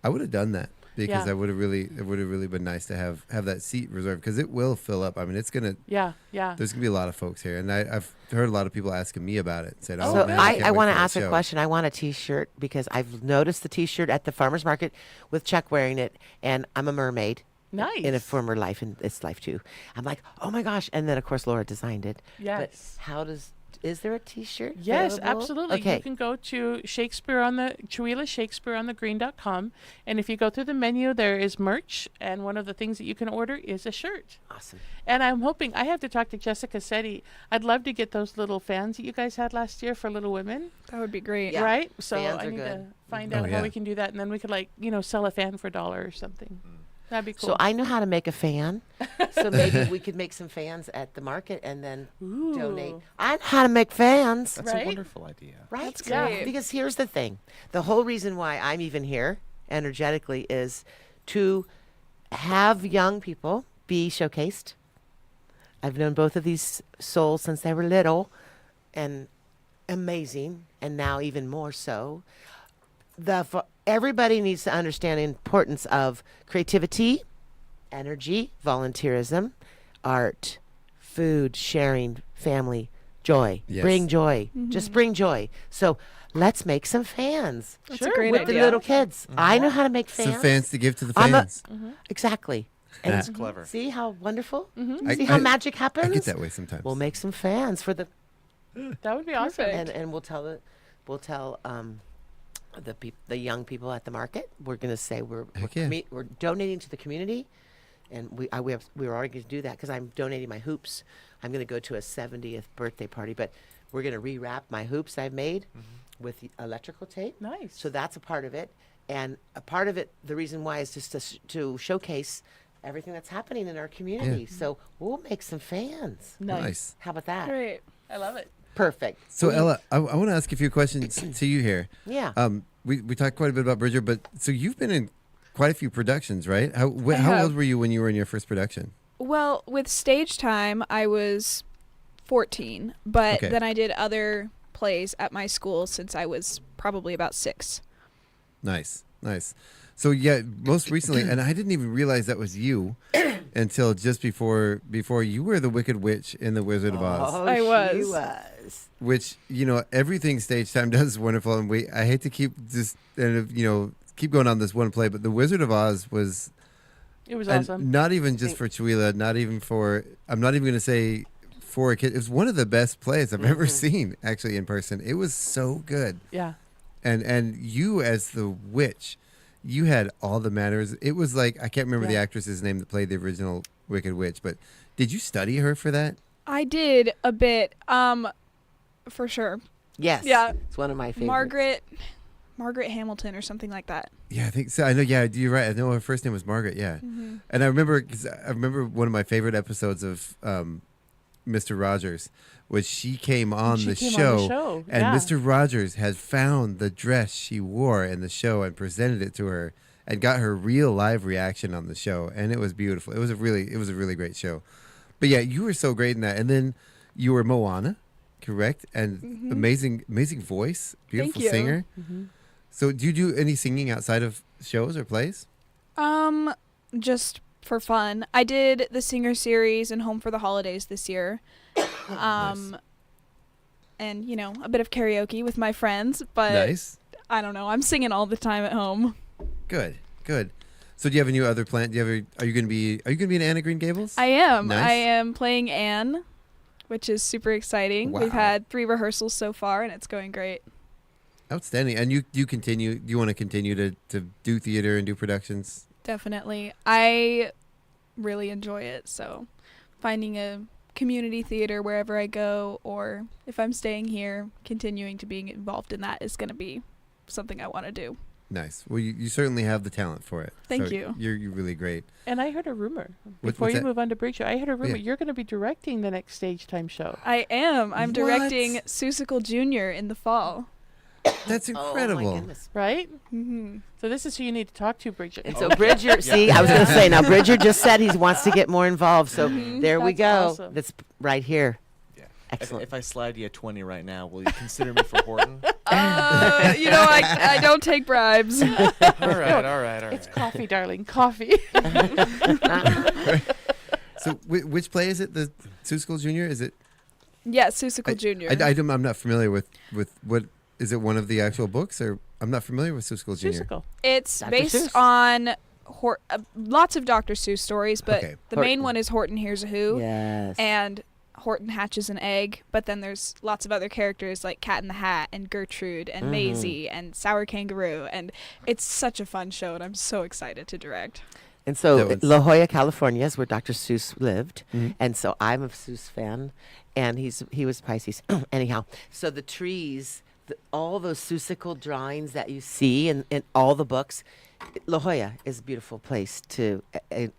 I would have done that because it would have really been nice to have that seat reserved because it will fill up. I mean, it's gonna. Yeah. There's gonna be a lot of folks here, and I've heard a lot of people asking me about it. Said, So man, I want to ask a a question. I want a T-shirt because I've noticed the T-shirt at the farmer's market with Chuck wearing it, and I'm a mermaid. Nice. In a former life, in this life too. I'm like, oh my gosh. And then, of course, Laura designed it. Yes. But is there a T-shirt? Yes, available? absolutely. Okay. You can go to Chihuahua Shakespeare on the green.com. And if you go through the menu, there is merch. And one of the things that you can order is a shirt. Awesome. And I'm hoping, I have to talk to Jessica Setti. I'd love to get those little fans that you guys had last year for Little Women. That would be great. Yeah. Right? So Fans I are need to good. find out how we can do that. And then we could sell a fan for $1 or something. That'd be cool. So I know how to make a fan. So maybe we could make some fans at the market and then donate. I know how to make fans. That's a wonderful idea. Right? That's great. Because here's the thing. The whole reason why I'm even here energetically is to have young people be showcased. I've known both of these souls since they were little and amazing, and now even more so. Everybody needs to understand the importance of creativity, energy, volunteerism, art, food, sharing, family, joy. Yes. Bring joy. Just bring joy. So let's make some fans. That's a great with idea. the little kids. I know how to make fans. Some fans to give to the I'm fans. Exactly. And That's clever. See how wonderful? I- See how I- magic happens? I get that way sometimes. We'll make some fans for the That would be awesome. and we'll tell the young people at the market. We're going to say we're donating to the community, and we were already going to do that because I'm donating my hoops. I'm going to go to a 70th birthday party, but we're going to rewrap my hoops I've made with electrical tape. Nice. So that's a part of it, and a part of it, the reason why is just to showcase everything that's happening in our community. So we'll make some fans. Nice. How about that? Great. I love it. Perfect. So Ella, I want to ask you a few questions to you here. Yeah. We talked quite a bit about Bridger, but so you've been in quite a few productions, right? How have. old were you when you were in your first production? Well, with stage time, I was 14, but Okay. then I did other plays at my school since I was probably about 6. Nice. So yeah, most recently, and I didn't even realize that was you until just before you were the Wicked Witch in The Wizard of Oz. Oh, I was. She was. Which, everything stage time does is wonderful, and I hate to keep keep going on this one play, but The Wizard of Oz was It was and awesome. not even just for Chihuahua, not even for, I'm not even going to say for a kid. It was one of the best plays I've ever seen, actually, in person. It was so good. Yeah. And you as the witch, you had all the manners. It was like, I can't remember the actress's name that played the original Wicked Witch, but did you study her for that? I did a bit, for sure. Yes. Yeah. It's one of my favorites. Margaret Hamilton or something like that. Yeah, I think so. I know. Yeah, you're right. I know her first name was Margaret. Yeah, and I remember one of my favorite episodes of Mr. Rogers was she came on She the came on show, the show, and yeah. Mr. Rogers had found the dress she wore in the show and presented it to her and got her real live reaction on the show, and it was beautiful. It was a really great show. But yeah, you were so great in that, and then you were Moana, correct? And amazing voice, beautiful you. singer. So do you do any singing outside of shows or plays? Just for fun. I did the singer series and Home for the Holidays this year. Nice. And, you know, a bit of karaoke with my friends, but Nice. I don't know. I'm singing all the time at home. Good. So do you have a new other plan? Are you going to be in Anne of Green Gables? I am. Nice. I am playing Anne, which is super exciting. Wow. We've had 3 rehearsals so far, and it's going great. Outstanding. And you want to continue to do theater and do productions? Definitely. I really enjoy it, so finding a community theater wherever I go, or if I'm staying here, continuing to being involved in that is going to be something I want to do. Nice. Well, you certainly have the talent for it. Thank So you. You're really great. And I heard a rumor What's before you that? move on to Break Show. I heard a rumor Yeah. you're going to be directing the next Stage Time show. I am. I'm What? directing Seussical Jr. in the fall. That's incredible. goodness. Right? So this is who you need to talk to, Bridget. And so Bridger, see, I was going to say, now Bridger just said he wants to get more involved. So there we That's go. awesome. That's right here. Yeah. Excellent. If I slide you a 20 right now, will you consider me for Horton? You know, I don't take bribes. all right. It's coffee, darling. Coffee. So which play is it? The Seussical Jr.? Is it? Yeah, Seussical Jr. I'm not familiar with what is it? One of the actual books, or I'm not familiar with Seussical Jr. Seussical. It's Dr. based Seuss. on lots of Dr. Seuss stories, but Okay. the main Horton. one is Horton Hears a Who. Yes. And Horton hatches an egg, but then there's lots of other characters like Cat in the Hat and Gertrude and Maisie and Sour Kangaroo, and it's such a fun show, and I'm so excited to direct. And so That was- La Jolla, California is where Dr. Seuss lived. Mhm. And so I'm a Seuss fan, and he was Pisces. Anyhow, so the trees, all those Seussical drawings that you see in all the books, La Jolla is a beautiful place to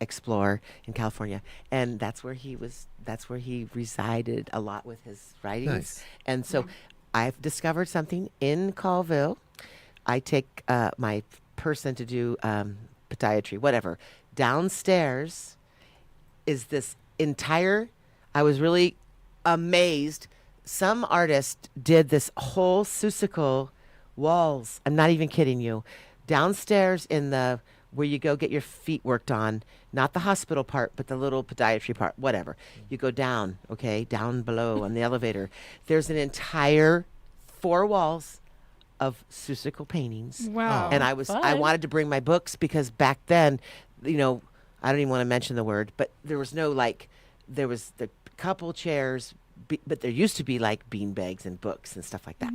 explore in California. And that's where he resided a lot with his writings. Nice. And so I've discovered something in Colville. I take my person to do podiatry, whatever. Downstairs is this entire, I was really amazed. Some artist did this whole Seussical walls. I'm not even kidding you. Downstairs in the, where you go get your feet worked on, not the hospital part, but the little podiatry part, whatever. You go down, okay, down below on the elevator. There's an entire 4 walls of Seussical paintings. Wow. And I Fun. wanted to bring my books because back then, you know, I don't even want to mention the word, but there was no there was the couple chairs, but there used to be like beanbags and books and stuff like that.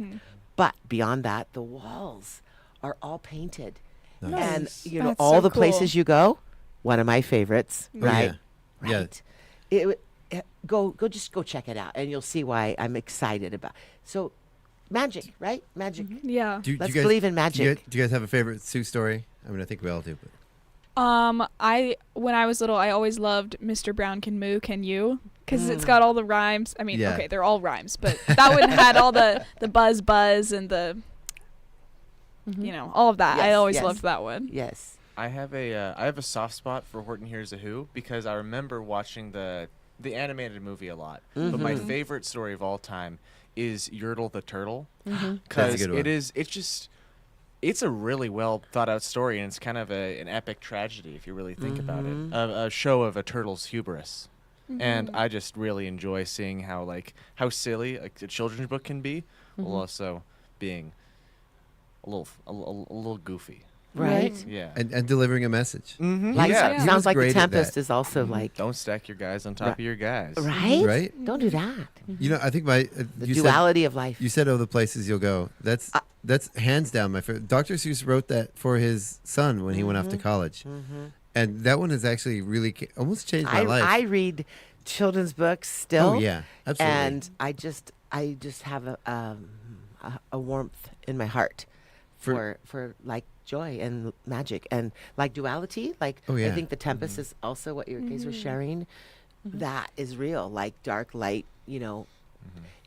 But beyond that, the walls are all painted. Nice. And, you know, That's all so the cool. places you go, one of my favorites, Oh, right? yeah. Right. Just go check it out, and you'll see why I'm excited about. So, magic, right? Magic. Yeah. Do you Let's guys- believe in Do magic. you guys have a favorite Seuss story? I mean, I think we all do. But When I was little, I always loved Mr. Brown Can Moo, Can You? Because it's got all the rhymes. I mean, Yeah. okay, they're all rhymes, but that one had all the buzz and the, you know, all of that. I Yes, always yes. loved that one. Yes. I have a soft spot for Horton Hears a Who because I remember watching the animated movie a lot. But my favorite story of all time is Yertle the Turtle That's a because good one. it's a really well thought out story, and it's kind of an epic tragedy if you really think about it. A show of a turtle's hubris. And I just really enjoy seeing how silly a children's book can be, while also being a little goofy. Right. Yeah. and delivering a message. Like, Yeah. He sounds was like The great at Tempest that. is also like, Don't stack your guys on top of your guys. right? Right? Don't do that. You know, I think The duality of life. You said of the places you'll go. That's hands down my favorite. Dr. Seuss wrote that for his son when he went off to college, and that one has actually really almost changed my life. I read children's books still. Oh yeah, absolutely. And I just have a warmth in my heart for like joy and magic and like duality. Like Oh, yeah. I think The Tempest is also what you guys were sharing. That is real, like dark, light, you know,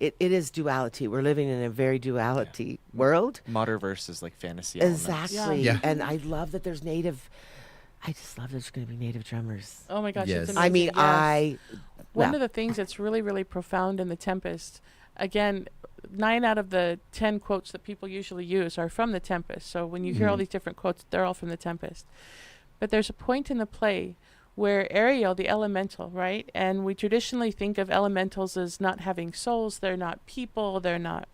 It is duality. We're living in a very duality world. Modern versus like fantasy elements. Exactly. Yeah. And I love that there's native. I just love there's going to be native drummers. Oh my gosh, Yes. it's I amazing. mean, Yes. One of the things that's really, really profound in The Tempest, again, 9 out of the 10 quotes that people usually use are from The Tempest. So when you hear all these different quotes, they're all from The Tempest. But there's a point in the play where Ariel, the elemental, right? And we traditionally think of elementals as not having souls. They're not people. They're not.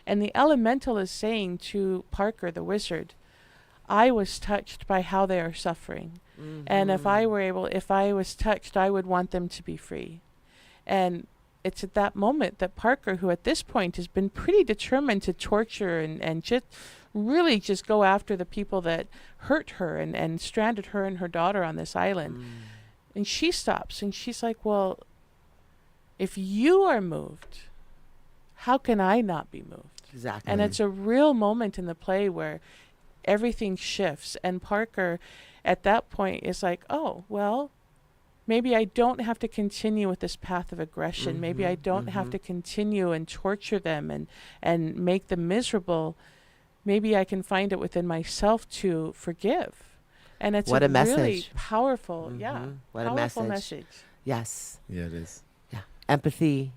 And the elemental is saying to Parker, the wizard, I was touched by how they are suffering. And if I was touched, I would want them to be free. And it's at that moment that Parker, who at this point has been pretty determined to torture and just really just go after the people that hurt her and stranded her and her daughter on this island. And she stops and she's like, well, if you are moved, how can I not be moved? Exactly. And it's a real moment in the play where everything shifts. And Parker at that point is like, oh, well, maybe I don't have to continue with this path of aggression. Maybe I don't have to continue and torture them and make them miserable. Maybe I can find it within myself to forgive. And it's What a a message. really powerful, What a powerful message. Yes. Yeah, it is. Yeah. Empathy,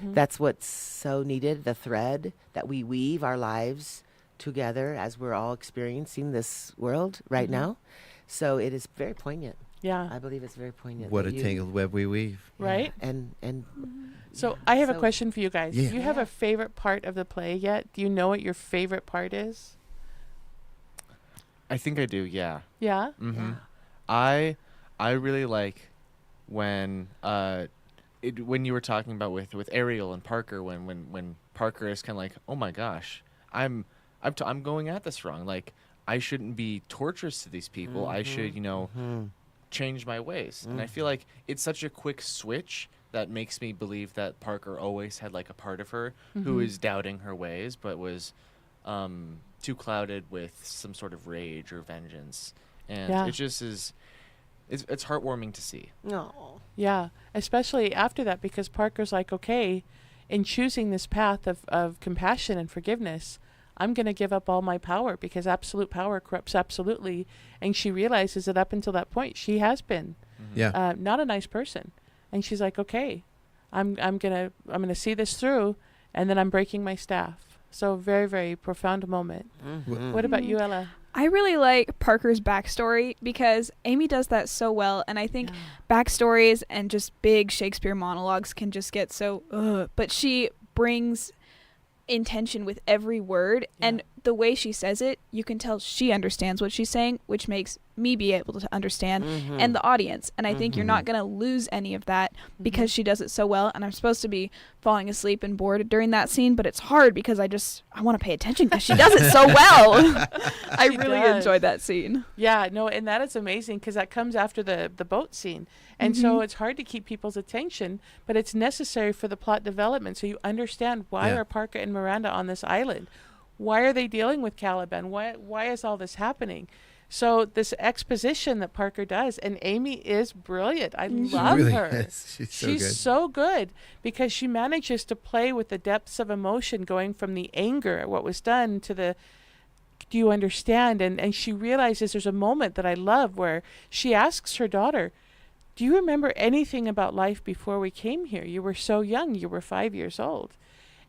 that's what's so needed, the thread that we weave our lives together as we're all experiencing this world right now. So it is very poignant. Yeah. I believe it's very poignant. What that a you- tangled web we weave. Right? And So I have a So- question for you guys. Yeah. Do you have a favorite part of the play yet? Do you know what your favorite part is? I think I do. Yeah. Yeah? I really like when when you were talking about with Ariel and Parker when Parker is kind of like, oh my gosh, I'm going at this wrong. Like I shouldn't be torturous to these people. I should change my ways. And I feel like it's such a quick switch that makes me believe that Parker always had like a part of her who is doubting her ways, but was too clouded with some sort of rage or vengeance. And it just is. It's heartwarming to see. No. Yeah, especially after that, because Parker's like, okay, in choosing this path of compassion and forgiveness, I'm going to give up all my power because absolute power corrupts absolutely. And she realizes that up until that point, she has been not a nice person. And she's like, okay, I'm gonna see this through, and then I'm breaking my staff. So very, very profound moment. What about you, Ella? I really like Parker's backstory because Amy does that so well, and I think backstories and just big Shakespeare monologues can just get so but she brings intention with every word, and the way she says it, you can tell she understands what she's saying, which makes me be able to understand and the audience. And I think you're not going to lose any of that because she does it so well. And I'm supposed to be falling asleep and bored during that scene, but it's hard because I want to pay attention because she does it so well. I really enjoyed that scene. Yeah, no, and that is amazing because that comes after the boat scene. And so it's hard to keep people's attention, but it's necessary for the plot development. So you understand why are Parker and Miranda on this island? Why are they dealing with Caliban? Why is all this happening? So this exposition that Parker does, and Amy is brilliant. I love really her. is. She's so good because she manages to play with the depths of emotion, going from the anger at what was done to the, do you understand? And she realizes there's a moment that I love where she asks her daughter, do you remember anything about life before we came here? You were so young. You were 5 years old.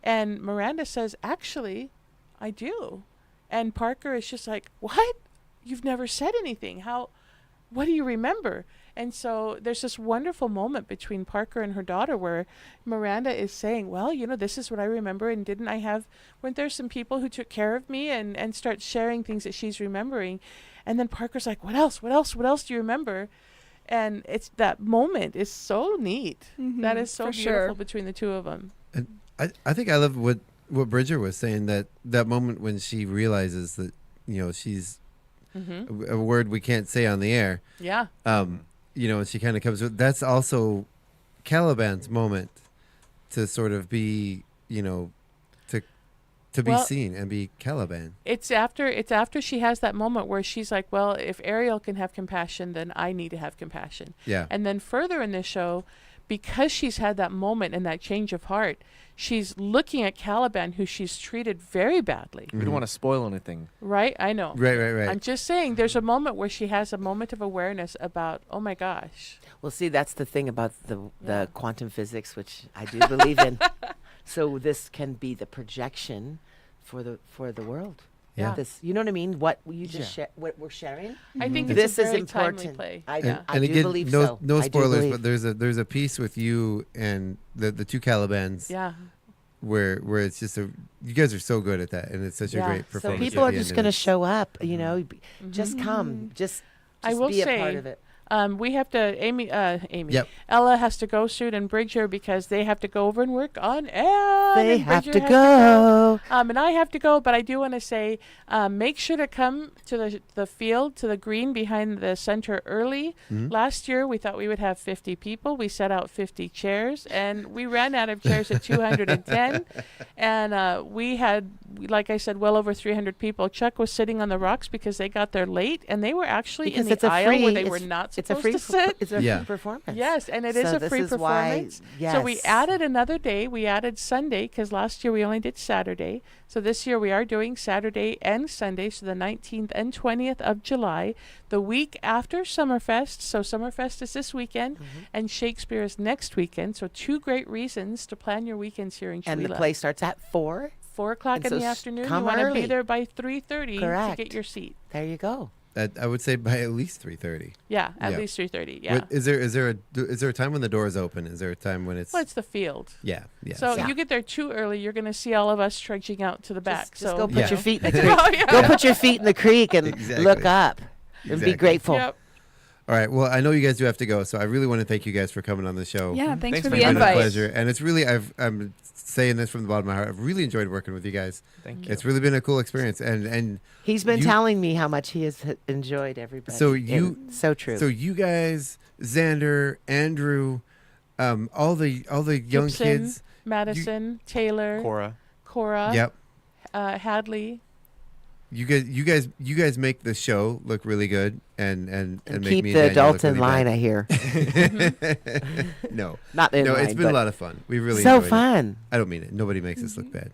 And Miranda says, actually, I do. And Parker is just like, what? You've never said anything. What do you remember? And so there's this wonderful moment between Parker and her daughter where Miranda is saying, well, this is what I remember. And weren't there some people who took care of me, and starts sharing things that she's remembering. And then Parker's like, what else do you remember? And it's that moment is so neat. That is so beautiful between the two of them. And I think I love what Bridger was saying, that moment when she realizes that, she's a word we can't say on the air. Yeah. And she kind of comes with, that's also Caliban's moment to sort of be, to be seen and be Caliban. It's after she has that moment where she's like, well, if Ariel can have compassion, then I need to have compassion. Yeah. And then further in this show, because she's had that moment and that change of heart, she's looking at Caliban, who she's treated very badly. We don't want to spoil anything. Right? I know. Right. I'm just saying there's a moment where she has a moment of awareness about, oh my gosh. Well, see, that's the thing about the quantum physics, which I do believe in. So this can be the projection for the world. Yeah. This, you know what I mean? What you just what we're sharing. I think this it's a very is important. timely play. I And do again, believe no, so. no I do spoilers, believe. but there's a piece with you and the two Calibans. Yeah. Where it's just you guys are so good at that, and it's such a great So performance. people at are the just end, going to and show up. You know, just come, just I will be say, a part of it. We have to, Amy, Yep. Ella has to go soon, and Bridger, because they have to go over and work on Ed. They and have Bridger to has go. And I have to go, but I do want to say, make sure to come to the field, to the green behind the center early. Mhm. Last year, we thought we would have 50 people. We set out 50 chairs, and we ran out of chairs at 210. And we had, like I said, well over 300 people. Chuck was sitting on the rocks because they got there late, and they were actually Because in it's the a aisle free, where they were not it's a supposed free to sit. It's a Yeah. free performance. Yes, and it is So a this free is why- performance. So we yes. added another day. We added Sunday because last year we only did Saturday. So this year we are doing Saturday and Sunday, so the 19th and 20th of July, the week after Summerfest. So Summerfest is this weekend, and Shakespeare is next weekend. So two great reasons to plan your weekends here in Chula. And the play starts at 4. 4 o'clock And in so the afternoon. come You want to be early. there by 3:30 to Correct. get your seat. There you go. I would say by at least 3:30. Yeah, at Yeah. least 3:30. Yeah. Is there a time when the doors open? Is there a time when it's? Well, it's the field. Yeah. So Yeah. you get there too early, you're going to see all of us trudging out to the back. Just so go put your feet in the Oh, creek. yeah. Go put your feet in the creek and Exactly. look up and Exactly. be grateful. Yep. All right. Well, I know you guys do have to go, so I really want to thank you guys for coming on the show. Yeah, thanks for for the having It's been a invite. pleasure, and it's really I'm saying this from the bottom of my heart. I've really enjoyed working with you guys. Thank you. It's really been a cool experience, and He's been you- telling me how much he has enjoyed everybody. So And so true. So you guys, Xander, Andrew, all the young Gibson, kids. Madison, Taylor, Cora. Yep. Hadley. You guys make the show look really good, and make keep me the and Daniel adults look in really line, bad. I hear. No, Not in no. line, It's been a but lot of fun. We really so enjoyed it. fun. I don't mean it. Nobody makes us look bad.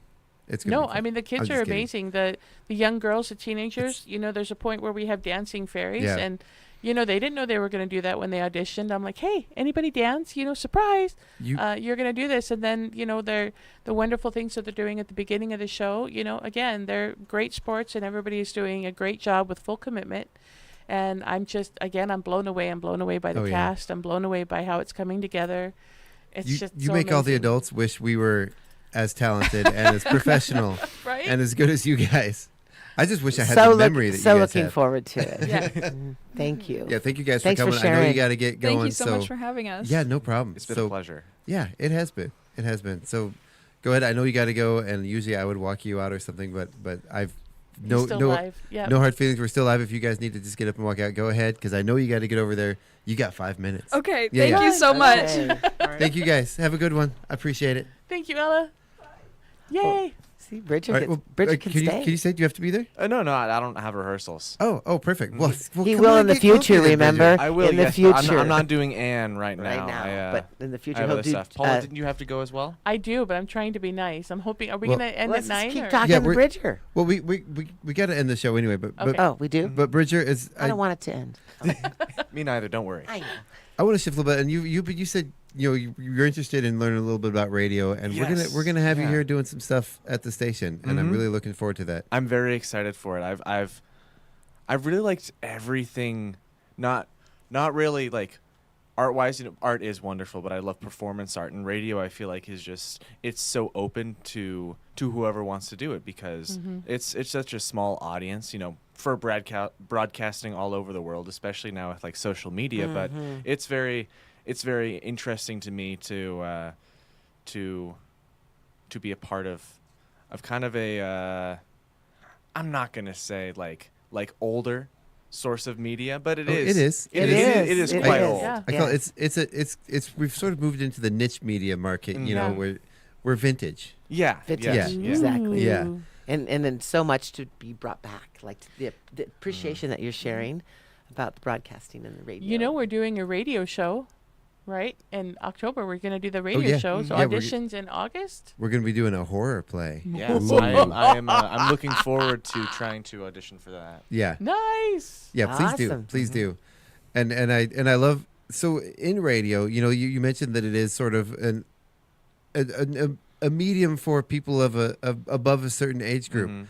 It's gonna No, be fun. I mean the I'm kids just are kidding. amazing. The young girls, the teenagers. There's a point where we have dancing fairies, Yeah. and they didn't know they were going to do that when they auditioned. I'm like, hey, anybody dance? Surprise! You're going to do this, and then they're the wonderful things that they're doing at the beginning of the show. Again, they're great sports, and everybody's doing a great job with full commitment. And I'm just, again, I'm blown away. I'm blown away by the Oh, yeah. cast. I'm blown away by how it's coming together. It's You just you so make all the amazing. adults wish we were as talented and as professional Right? and as good as you guys. I just wish I had So the look- memory that so you guys looking have. forward to it. Yeah. Thank you. Yeah, thank you guys Thanks for for coming. I know you sharing. got to get going. Thank you so much for having us. Yeah, no problem. It's been So- a pleasure. Yeah, it has been. It has been. So go ahead. I know you got to go, and usually I would walk you out or something, but I've He's still live. Yep. no hard feelings. We're still live. If you guys need to just get up and walk out, go ahead, because I know you got to get over there. You got 5 minutes. Okay, Yeah, thank yeah. you so much. Okay. Thank you guys. Have a good one. I appreciate it. Thank you, Ella. Yay! See, Bridger, All right, Bridger can can you stay. can you say? Do you have to be there? No, I don't have rehearsals. Oh, perfect. Well, He come will on, in the get closer future, then, remember? Bridger. I will. In the yes, but future. I'm not doing Anne right now. Right now, but in the future I have he'll other do, stuff. Paula, uh, didn't you have to go as well? I do, but I'm trying to be nice. I'm hoping. Are we Well- going to end Let's at just 9? keep or? talking. Yeah, to Bridger. Well, we got to end the show anyway, but Okay. Oh, we do? but Bridger is. I don't want it to end. Me neither. Don't worry. I know. I want to shift a little bit, and you said you're interested in learning a little bit about radio, and Yes, we're gonna have you yeah. here doing some stuff at the station, and I'm Mhm. really looking forward to that. I'm very excited for it. I've really liked everything. Not really like art-wise. Art is wonderful, but I love performance art, and radio I feel like is just it's so open to whoever wants to do it because it's such a small audience. For broadcasting all over the world, especially now with like social media. But it's very interesting to me to be a part of kind of a I'm not gonna say like older source of media, but it Oh, is. It is. It is quite old. Yeah. I call it's we've sort of moved into the niche media market. Yeah. We're vintage. Yeah. Vintage. Yeah. Yeah. Exactly. Yeah. And then so much to be brought back, like the appreciation that you're sharing about the broadcasting and the radio. We're doing a radio show right? In October, we're going to do the radio yeah. show. So Yeah, auditions in August. We're going to be doing a horror play. Yes, Ooh. I'm looking forward to trying to audition for that. Yeah. Nice. Yeah, please do. Please do. And I love, so in radio, you mentioned that it is sort of a medium for people of above a certain age group.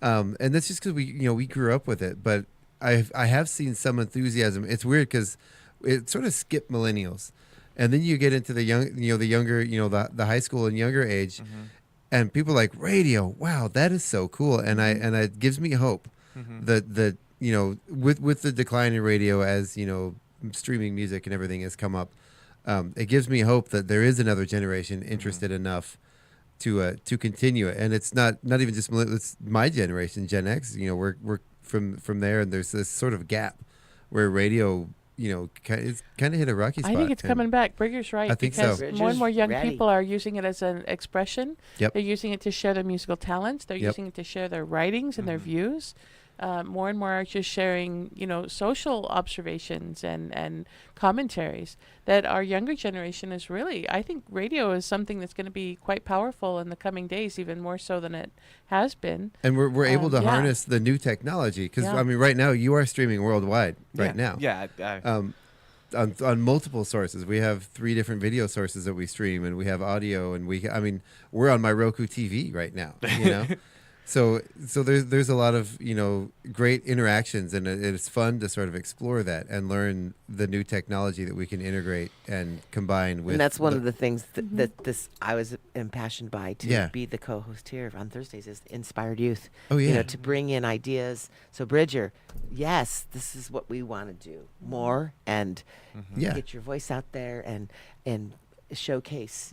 And that's just because we grew up with it, but I have seen some enthusiasm. It's weird because it sort of skipped millennials, and then you get into the younger, the high school and younger age, and people are like, radio, wow, that is so cool, and it gives me hope that with the decline in radio as streaming music and everything has come up, it gives me hope that there is another generation interested enough to continue it, and it's not even just it's my generation, Gen X. We're from there, and there's this sort of gap where radio, it's kind of hit a rocky spot. I think it's coming back. Brigger's right. I think because so. more and more young people are using it as an expression. Yep. They're using it to share their musical talents. They're Yep. using it to share their writings and their views. More and more are just sharing, social observations and commentaries that our younger generation is really, I think radio is something that's going to be quite powerful in the coming days, even more so than it has been. And we're able to harness the new technology because, Yeah. I mean, right now you are streaming worldwide right now. Yeah. On multiple sources. We have 3 different video sources that we stream, and we have audio, and we're on my Roku TV right now, So there's a lot of great interactions, and it's fun to sort of explore that and learn the new technology that we can integrate and combine with. And that's one of the things that I was impassioned by to be the co-host here on Thursdays is Inspired Youth. Oh yeah, to bring in ideas. So Bridger, yes, this is what we want to do more and get your voice out there and showcase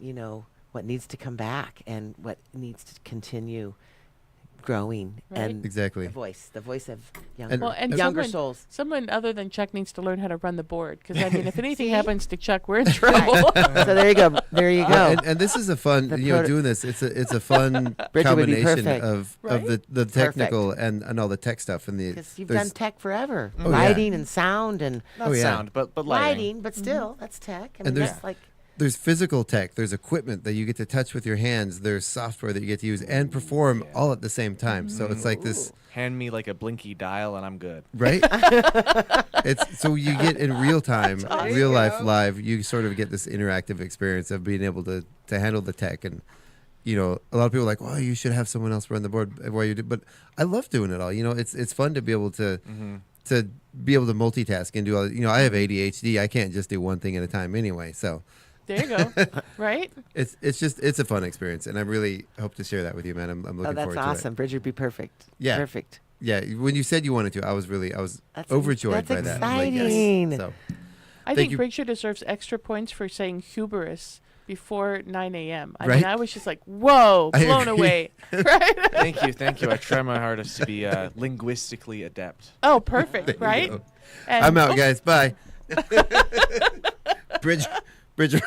what needs to come back and what needs to continue growing, and exactly the voice of younger souls. Someone other than Chuck needs to learn how to run the board, because if anything happens to Chuck, we're in trouble. So there you go. And this is a fun, doing this. It's a fun combination of the technical and all the tech stuff and because you've done tech forever, Oh, lighting and sound and not sound, but lighting. But still that's tech. And there's physical tech, there's equipment that you get to touch with your hands, there's software that you get to use and perform all at the same time. So it's like this. Hand me like a blinky dial and I'm good. Right? It's so you get in real time, real life live, you sort of get this interactive experience of being able to handle the tech. And a lot of people are like, well, you should have someone else run the board while you do, but I love doing it all. It's fun to be able to be able to multitask and do all. I have ADHD, I can't just do one thing at a time anyway, so there you go. Right? It's a fun experience, and I really hope to share that with you, man. I'm looking forward to it. Oh, that's awesome. Bridger, be perfect. Yeah. Perfect. Yeah. When you said you wanted to, I was overjoyed by that. That's exciting. Like, yes. So, I think Bridger deserves extra points for saying hubris before 9 a.m. I Right? mean, I was just like, whoa, blown away. Right? Thank you. I try my hardest to be linguistically adept. Oh, perfect, right? And I'm out, guys. Bye. Bridger,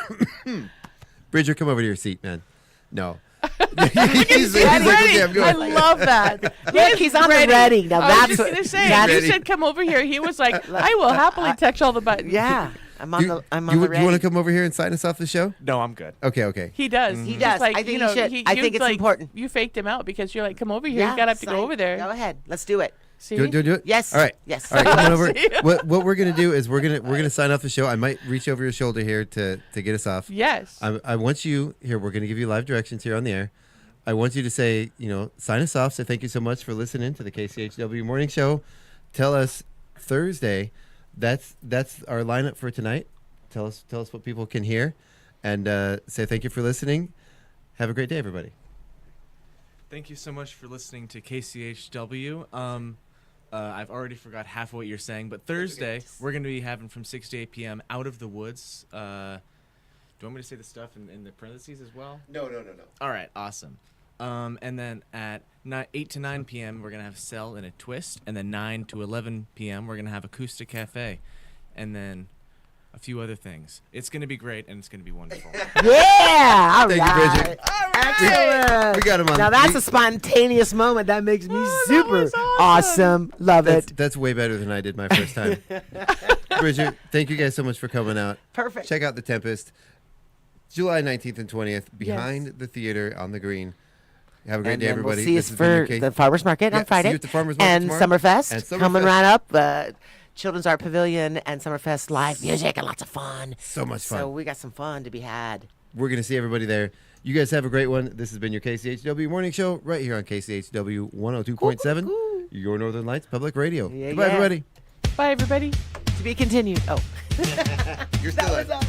come over to your seat, man. No. He's ready. I love that. He's on the ready. Now I was just going to say, you said come over here. He was like, I will happily touch all the buttons. Yeah. I'm on the ready. You want to come over here and sign us off the show? No, I'm good. Okay. He does. He does. Like, I think he should. I think it's important. You faked him out because you're like, come over here. You got to have to go over there. Go ahead. Let's do it. See? Do it? Yes. All right. Yes. All right, come on over. What we're gonna do is we're gonna sign off the show. I might reach over your shoulder here to get us off. Yes. I want you here. We're gonna give you live directions here on the air. I want you to say, sign us off. Say thank you so much for listening to the KCHW Morning Show. Tell us Thursday. That's our lineup for tonight. Tell us what people can hear, and say thank you for listening. Have a great day, everybody. Thank you so much for listening to KCHW. I've already forgot half of what you're saying, but Thursday we're going to be having from 6 to 8 p.m. Out of the Woods. Do you want me to say the stuff in the parentheses as well? No. All right, awesome. And then at 8 to 9 p.m. we're going to have Cell and a Twist, and then 9 to 11 p.m. we're going to have Acoustic Cafe. And then a few other things. It's going to be great, and it's going to be wonderful. Yeah! All Thank right. you, Bridget. Excellent. We got him on. Now that's a spontaneous moment. That makes me super awesome. Love it. That's way better than I did my first time. Bridget, thank you guys so much for coming out. Perfect. Check out The Tempest, July 19th and 20th, behind the theater on the green. Have a great day, everybody. We'll see us This has been your for the Farmers Market on See Friday. you at the Farmers Market and tomorrow. Summerfest And Summerfest. coming right up. Children's Art Pavilion and Summerfest live music and lots of fun. So much fun. So we got some fun to be had. We're going to see everybody there. You guys have a great one. This has been your KCHW Morning Show right here on KCHW 102.7, your Northern Lights Public Radio. Yeah, Goodbye, everybody. Bye, everybody. To be continued. Oh. You're still That was awesome.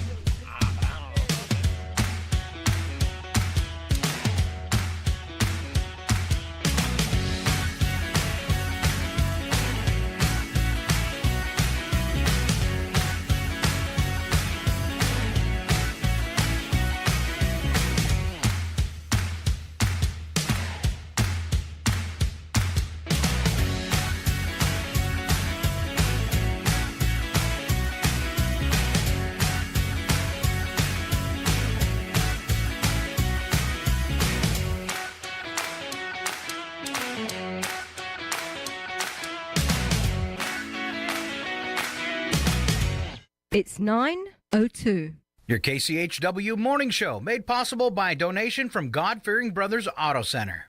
It's 9:02. Your KCHW Morning Show, made possible by a donation from God-Fearing Brothers Auto Center.